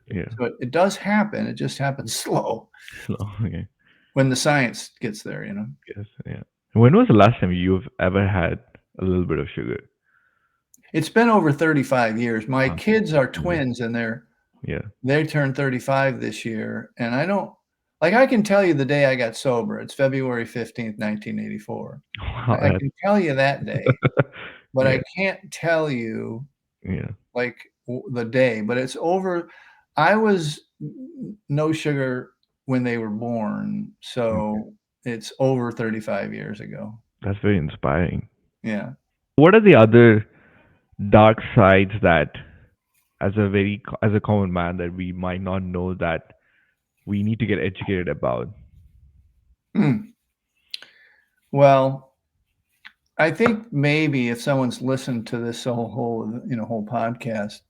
Yeah. So it does happen. It just happens slow So, okay. when the science gets there. Yes. Yeah. When was the last time you've ever had a little bit of sugar? It's been over 35 years. My Okay. kids are Yeah. twins, and Yeah. they turned 35 this year, and I don't like, I can tell you the day I got sober. It's February 15th, 1984. Wow. I can tell you that day, but Yeah. I can't tell you, Yeah. like, the day, but it's over. I was no sugar when they were born, Okay. so it's over 35 years ago. That's very inspiring. Yeah. What are the other dark sides that, as a common man, that we might not know that we need to get educated about? Hmm. Well, I think maybe if someone's listened to this whole podcast,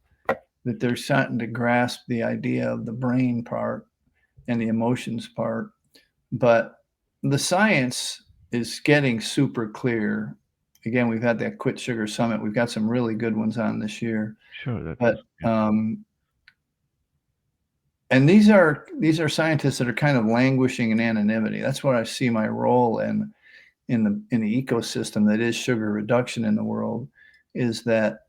that they're starting to grasp the idea of the brain part and the emotions part. But the science is getting super clear. Again, we've had that Quit Sugar Summit. We've got some really good ones on this year. Sure, that's But awesome. Yeah. and these are scientists that are kind of languishing in anonymity. That's what I see my role in the ecosystem that is sugar reduction in the world, is that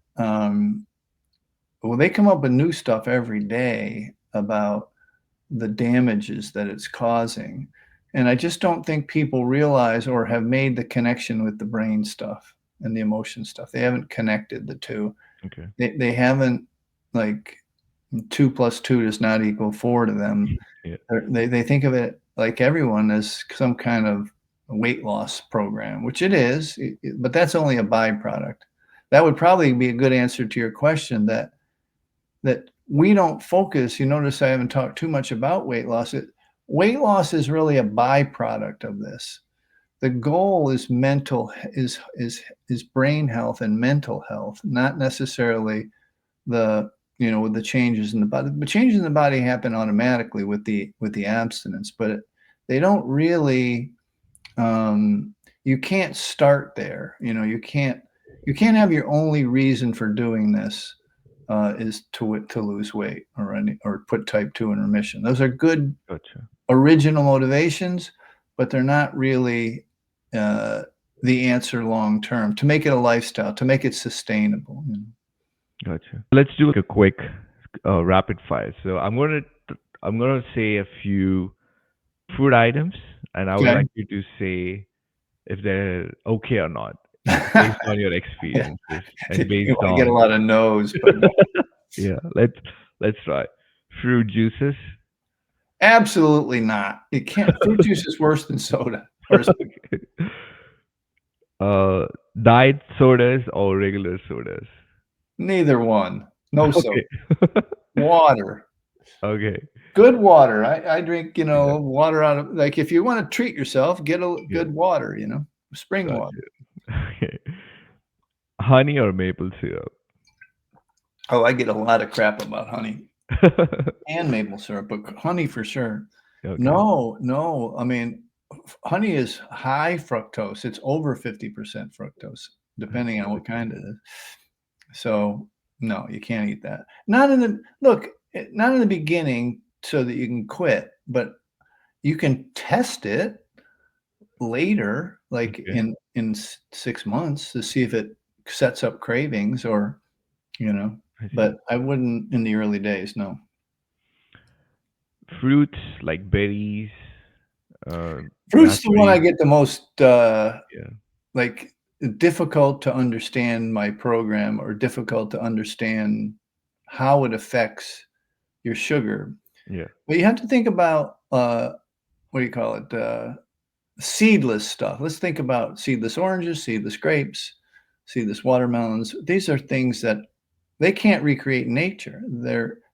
well, they come up with new stuff every day about the damages that it's causing. And I just don't think people realize or have made the connection with the brain stuff and the emotion stuff. They haven't connected the two. Okay. They haven't, like, 2 plus 2 does not equal 4 to them. Yeah. They think of it like everyone as some kind of weight loss program, which it is, but that's only a byproduct. That would probably be a good answer to your question, that we don't focus. You notice I haven't talked too much about weight loss. Weight loss is really a byproduct of this. The goal is brain health and mental health, not necessarily with the changes in the body. The changes in the body happen automatically with the abstinence, but they don't really. You can't start there. You can't have your only reason for doing this is to lose weight or put type 2 in remission. Those are good Gotcha. original motivations, but they're not really the answer long term to make it a lifestyle, to make it sustainable. Gotcha. Let's do like a quick rapid fire. So I'm gonna say a few food items, and I would Okay. like you to say if they're okay or not, based on your Yeah. experiences and based I get a on. lot of no's, but Yeah. Let's try. Fruit juices. absolutely not. You can't. Fruit juice is worse than soda. Or Okay. Uh, diet sodas or regular sodas? neither one. No soda. Okay. Water. Okay. Good water. I drink, Yeah. water out of, like, if you want to treat yourself, get a Yeah. good water, spring water. Gotcha. Okay. Honey or maple syrup? Oh, I get a lot of crap about honey and maple syrup, but honey for sure. Okay. No, no. I mean, honey is high fructose. It's over 50% fructose, depending on what kind it is. So no, you can't eat that. Not in the beginning so that you can quit, but you can test it later, like Okay. in 6 months, to see if it sets up cravings or, you know. I see. but I wouldn't in the early days, no. Fruits like berries, uh, Fruit's the one I raspberries. get the most, Yeah, like, difficult to understand my program or difficult to understand how it affects your sugar. yeah, But you have to think about, what do you call it? Seedless stuff. Let's think about seedless oranges, seedless grapes, seedless watermelons. These are things that they can't recreate in nature.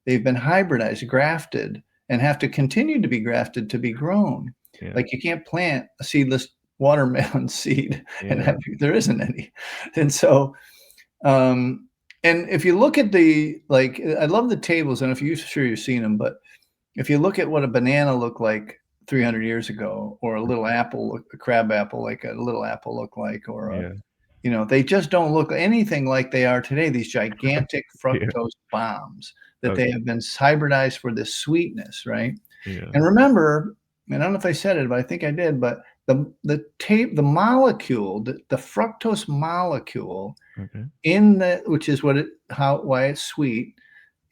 They've been hybridized, grafted, and have to continue to be grafted to be grown. yeah, Like you can't plant a seedless watermelon seed and yeah. there isn't any. And so um and if you look at the like I love the tables, and if you sure you've seen them, but if you look at what a banana looked like 300 years ago, or a little apple, a crab apple, like a little apple looked like, or a, Yeah, they just don't look anything like they are today, these gigantic yeah, fructose bombs that they okay, have been hybridized for this sweetness, right? yeah, And remember, and I don't know if I said it, but I think I did, but the molecule, the fructose molecule okay. in the which is what it how why it's sweet,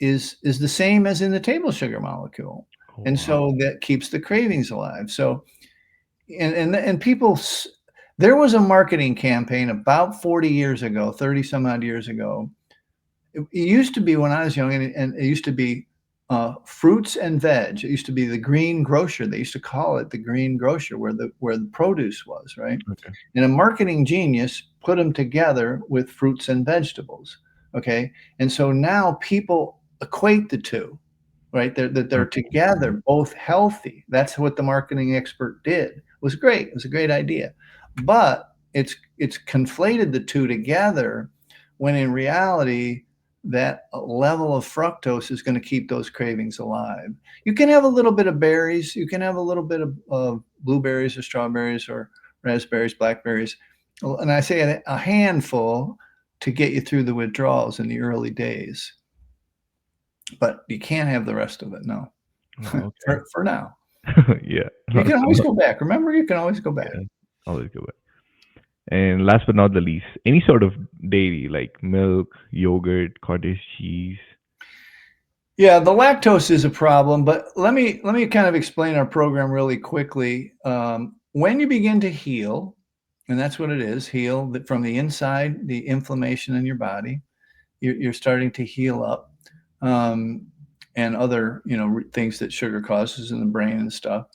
is the same as in the table sugar molecule. Oh, And wow. so that keeps the cravings alive. So and people there was a marketing campaign about 40 years ago, 30 some odd years ago. It used to be when I was young, and it used to be fruits and veg. It used to be the green grocer. They used to call it the green grocer, where the produce was, right? Okay, And a marketing genius put them together with fruits and vegetables. Okay, and so now people equate the two, right? They're okay. Mhm. together, both healthy. That's what the marketing expert did. It was great. It was a great idea, but it's conflated the two together when in reality that level of fructose is going to keep those cravings alive. You can have a little bit of berries. You can have a little bit of blueberries or strawberries or raspberries, blackberries, and I say a handful to get you through the withdrawals in the early days, but you can't have the rest of it. No, Oh, okay. for now. Yeah, You not can for always now. go back. Remember, you can always go back. Yeah, always go back. And last but not the least, any sort of dairy like milk, yogurt, cottage cheese. Yeah, the lactose is a problem, but let me kind of explain our program really quickly. When you begin to heal, and that's what it is, heal from the inside, the inflammation in your body. You're starting to heal up, um, and other things that sugar causes in the brain and stuff.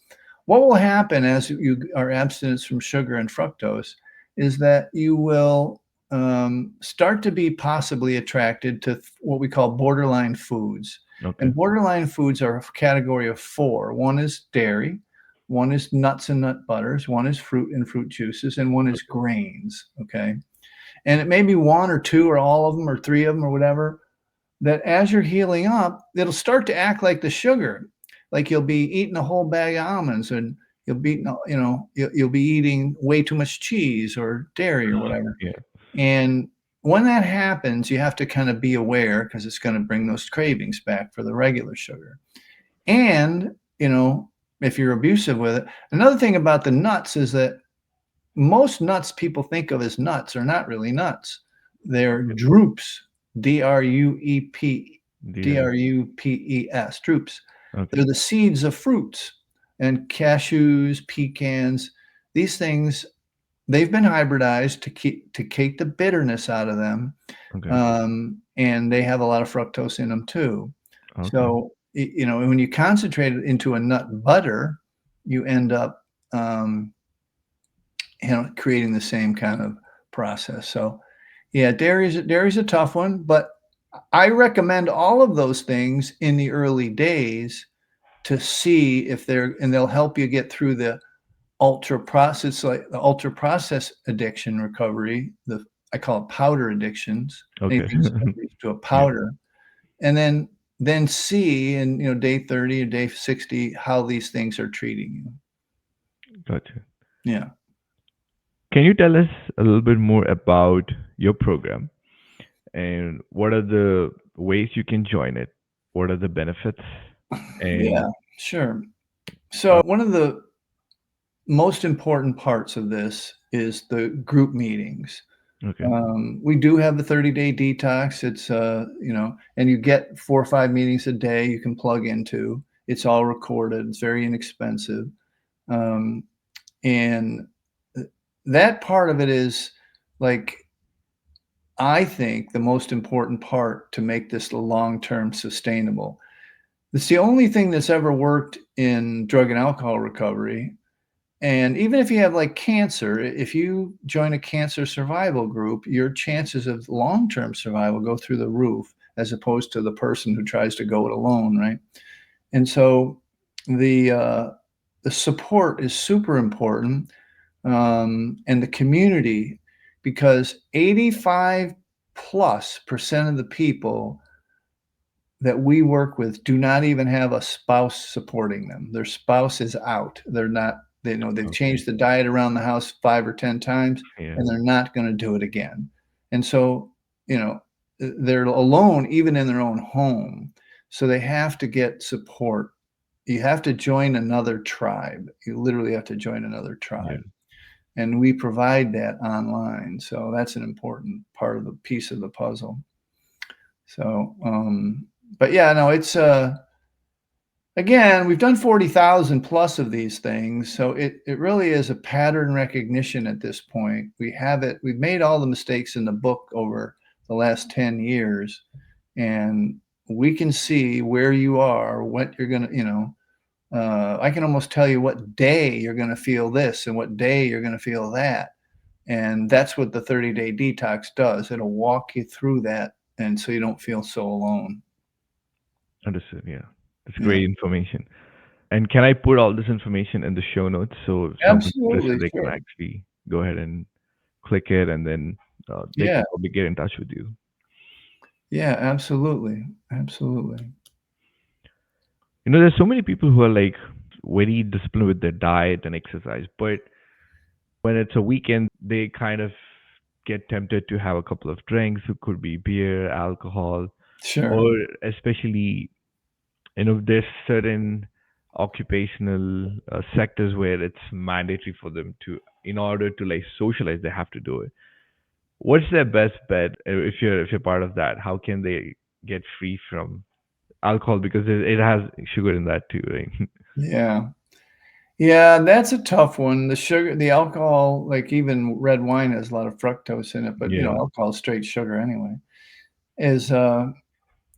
What will happen as you are abstinent from sugar and fructose is that you will start to be possibly attracted to what we call borderline foods. Okay, And borderline foods are a category of four. One is dairy, one is nuts and nut butters, one is fruit and fruit juices, and one is okay, grains. Okay. And it may be one or two or all of them or three of them or whatever, that as you're healing up, it'll start to act like the sugar. Like you'll be eating a whole bag of almonds, and you'll be eating way too much cheese or dairy or whatever. yeah, And when that happens, you have to kind of be aware, because it's going to bring those cravings back for the regular sugar. And, if you're abusive with it, another thing about the nuts is that most nuts people think of as nuts are not really nuts. They're okay, drupes, D-R-U-E-P, yeah, D-R-U-P-E-S, drupes. okay, They're the seeds of fruits, and cashews, pecans, these things, they've been hybridized to keep the bitterness out of them, okay, and they have a lot of fructose in them too. okay, So, when you concentrate it into a nut butter, you end up, um, creating the same kind of process. So, yeah, dairy's a tough one, but I recommend all of those things in the early days to see if they'll help you get through the ultra process addiction recovery. I call it powder addictions. okay. Anything leads to a Yeah, powder, and then see in day 30 or day 60 how these things are treating you. gotcha. Yeah. Can you tell us a little bit more about your program and what are the ways you can join it? What are the benefits? Yeah, And sure. So one of the most important parts of this is the group meetings. Okay. We do have the 30-day detox. It's and you get 4 or 5 meetings a day you can plug into. It's all recorded. It's very inexpensive, um, and that part of it is like I think the most important part to make this long-term sustainable. It's the only thing that's ever worked in drug and alcohol recovery. And even if you have like cancer, if you join a cancer survival group, your chances of long-term survival go through the roof as opposed to the person who tries to go it alone, right? And so the uh, the support is super important, and the community, because 85 plus percent of the people that we work with do not even have a spouse supporting them. Their spouse is out. They're not, they've Okay. changed the diet around the house 5 or 10 times, Yeah. and they're not going to do it again. And so, you know, they're alone even in their own home. So they have to get support. You have to join another tribe. You literally have to join another Yeah. tribe. And we provide that online. So that's an important part of the piece of the puzzle. So, but yeah, no, it's again, we've done 40,000 plus of these things. So it really is a pattern recognition at this point. We have it, we've made all the mistakes in the book over the last 10 years, and we can see where you are, what you're going to, I can almost tell you what day you're going to feel this and what day you're going to feel that. And that's what the 30-day detox does. It'll walk you through that. And so you don't feel so alone. Understood. Yeah. That's Yeah, great information. And can I put all this information in the show notes so if someone's absolutely. interested, they can Sure. actually go ahead and click it, and then they Yeah. can probably get in touch with you. Yeah, absolutely. Absolutely. There's so many people who are like very disciplined with their diet and exercise, but when it's a weekend, they kind of get tempted to have a couple of drinks. It could be beer, alcohol, Sure. or especially, there's certain occupational sectors where it's mandatory for them to, in order to like socialize, they have to do it. What's their best bet if you're part of that? How can they get free from alcohol because it has sugar in that too, right? Yeah. Yeah, that's a tough one. The sugar, the alcohol, like even red wine has a lot of fructose in it, but Yeah, alcohol is straight sugar anyway. Is And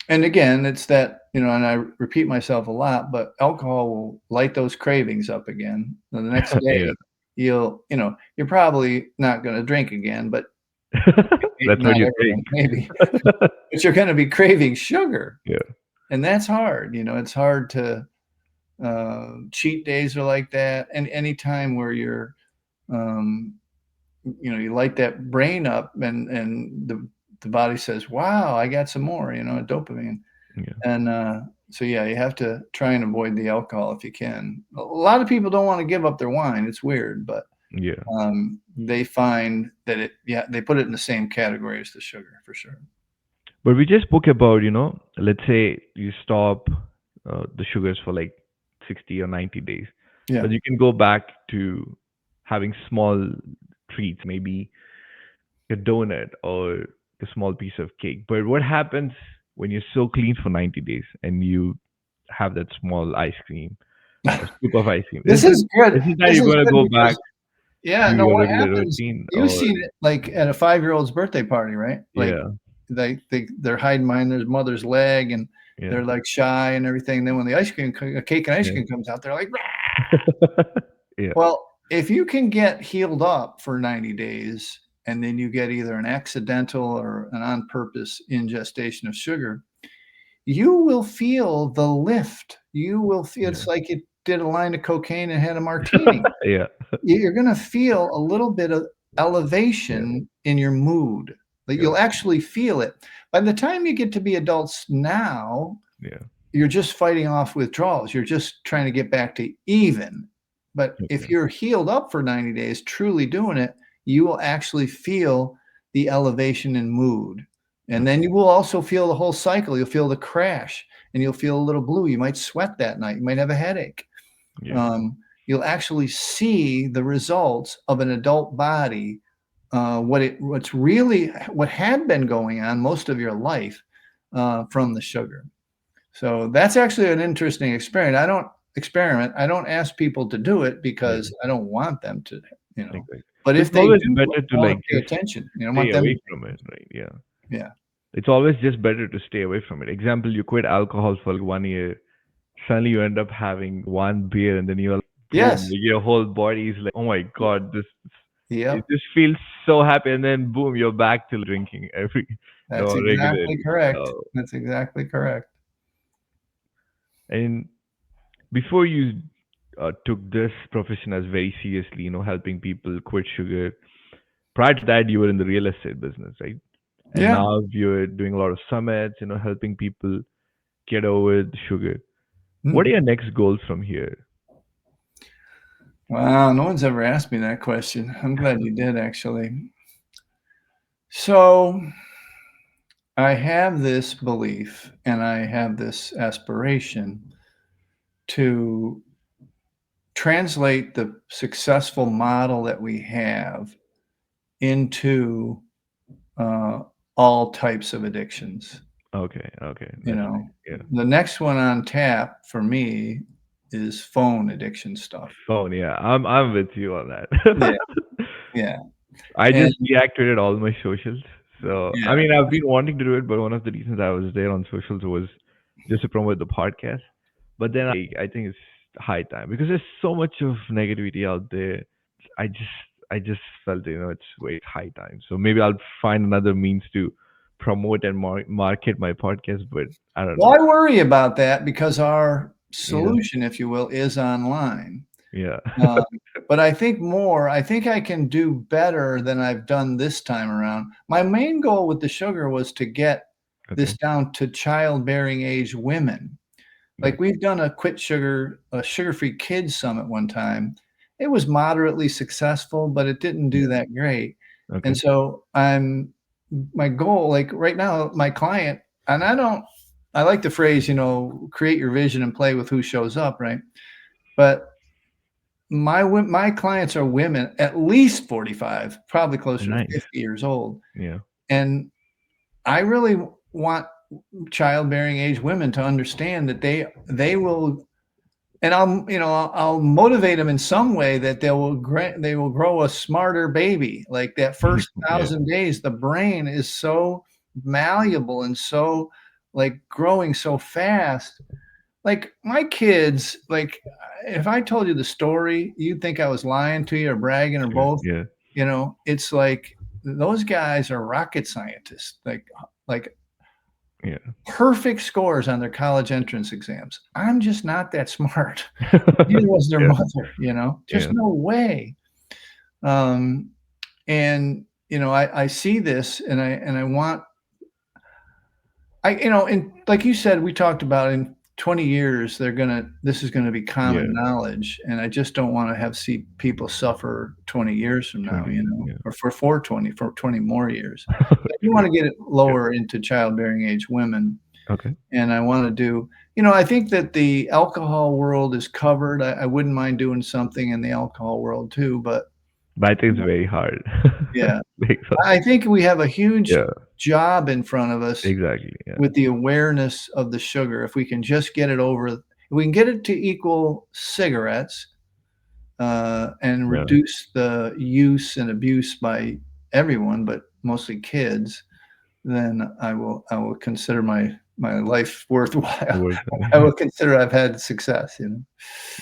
again, it's that, and I repeat myself a lot, but alcohol will light those cravings up again. And the next yeah. day, you're probably not going to drink again, but That's what not you everyone, think. maybe, but you're going to be craving sugar. Yeah, And that's hard. It's hard to, cheat days are like that. And any time where um, you light that brain up, and the body says, wow, I got some more, dopamine. yeah, And so, yeah, you have to try and avoid the alcohol if you can. A lot of people don't want to give up their wine. It's weird, but yeah. they find that they put it in the same category as the sugar for sure. But we just spoke about, let's say you stop the sugars for like 60 or 90 days, Yeah. but you can go back to having small treats, maybe a donut or a small piece of cake. But what happens when you're so clean for 90 days and you have that small ice cream or scoop of ice cream? This is good. Isn't that This you're is going to good go back because, yeah, to no, your what regular happens, routine? you've Or, seen it like at a 5-year-old's birthday party, right? Like yeah, they're hiding behind their mother's leg, and yeah, they're like shy and everything. Then when the cake and ice yeah, cream comes out, they're like, "Rah!" yeah, Well, if you can get healed up for 90 days and then you get either an accidental or an on purpose ingestion of sugar, you will feel the lift. You will feel yeah, it's like you did a line of cocaine and had a martini. yeah, You're going to feel a little bit of yeah, elevation in your mood. That yeah, you'll actually feel it. By the time you get to be adults now, yeah. you're just fighting off withdrawals. You're just trying to get back to even. But if Okay, you're healed up for 90 days, truly doing it, you will actually feel the elevation in mood. And then okay, you will also feel the whole cycle. You'll feel the crash, and you'll feel a little blue. You might sweat that night. You might have a headache. yeah, You'll actually see the results of an adult body what had been going on most of your life from the sugar. So that's actually an interesting experiment. I don't ask people to do it Yeah, because I don't want them to, you know. exactly. But So if it's they always do, better to I want like to pay just attention. You know, I want stay them away to, from it, right? Yeah. yeah. It's always just better to stay away from it. Example, you quit alcohol for like 1 year, suddenly you end up having one beer, and then you're like, boom, Yes. your whole body is like, oh my god, this it Yep. just feels so happy, and then boom, you're back to drinking every That's exactly regularly. correct. That's exactly correct. And before you took this profession as very seriously, helping people quit sugar. Prior to that, you were in the real estate business, right? And Yeah. now you're doing a lot of summits, helping people get over the sugar. What are Mm. your next goals from here? Wow. No one's ever asked me that question. I'm glad you did, actually. So I have this belief and I have this aspiration to translate the successful model that we have into uh, all types of addictions. Okay, okay, You that's know, nice. Yeah, the next one on tap for me is phone addiction stuff. phone. Yeah, I'm with you on that. Yeah, yeah, I and just deactivated all my socials. So I yeah. mean, I've been wanting to do it, but one of the reasons I was there on socials was just to promote the podcast. But then I think it's high time because there's so much of negativity out there. I just I just felt it's way high time. So maybe I'll find another means to promote and market my podcast. But I don't Well, know. I worry about that because our Yeah, solution, if you will, is online. yeah. Um, but I think I can do better than I've done this time around. My main goal with the sugar was to get this Okay, down to childbearing age women. Like, okay. we've done a sugar-free kids summit one time. It was moderately successful, but it didn't do Yeah. that great. And Okay. so my goal, like right now, my client, and I like the phrase, create your vision and play with who shows up, right? But my clients are women at least 45, probably closer to Nice. 50 years old. Yeah. And I really want childbearing age women to understand that they will, and I'll motivate them in some way that they will grow a smarter baby. Like that first Yeah. 1,000 days, the brain is so malleable and so like growing so fast. Like my kids, like if I told you the story, you'd think I was lying to you or bragging or Sure. both. Yeah. It's like those guys are rocket scientists. Like Yeah. perfect scores on their college entrance exams. I'm just not that smart. Neither was their Yeah. mother, just Yeah. no way. Um, and I see this and I want and like you said, we talked about in 20 years, this is gonna be Yeah. common knowledge, and I just don't wanna see people suffer 20 years from now, 20. Yeah. or for 20 more years. But you wanna get it Yeah. lower into childbearing age women, Okay. and I wanna do I think that the alcohol world is covered. I wouldn't mind doing something in the alcohol world too, but, But I think you it's know very hard. yeah. Like, so- I think we have a huge yeah. job in front of us Exactly. Yeah. with the awareness of the sugar. If we can just get it over, if we can get it to equal cigarettes, and Yeah. reduce the use and abuse by everyone, but mostly kids, then I will consider my life worthwhile. Worth I it. will consider I've had success.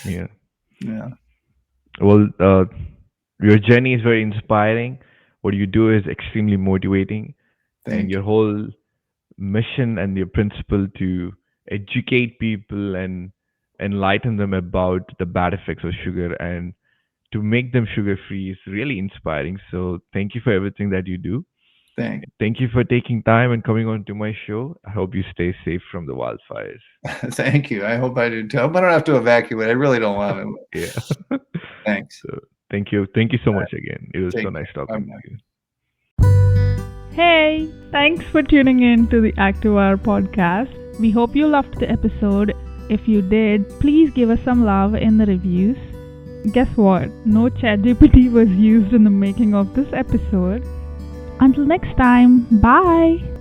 Yeah. Yeah. Well, your journey is very inspiring. What you do is extremely motivating, and Thank your you. whole mission and your principle to educate people and enlighten them about the bad effects of sugar and to make them sugar free is really inspiring. So thank you for everything that you do. Thank Thank you for taking time and coming on to my show. I hope you stay safe from the wildfires. thank you. I hope I do too. I hope I don't have to evacuate. I really don't want to. Yeah. Thanks. So thank you. Thank you so much again. It was so Take nice care. talking Bye-bye. to you. Hey, thanks for tuning in to the Active Hour podcast. We hope you loved the episode. If you did, please give us some love in the reviews. guess what? No ChatGPT was used in the making of this episode. Until next time, bye!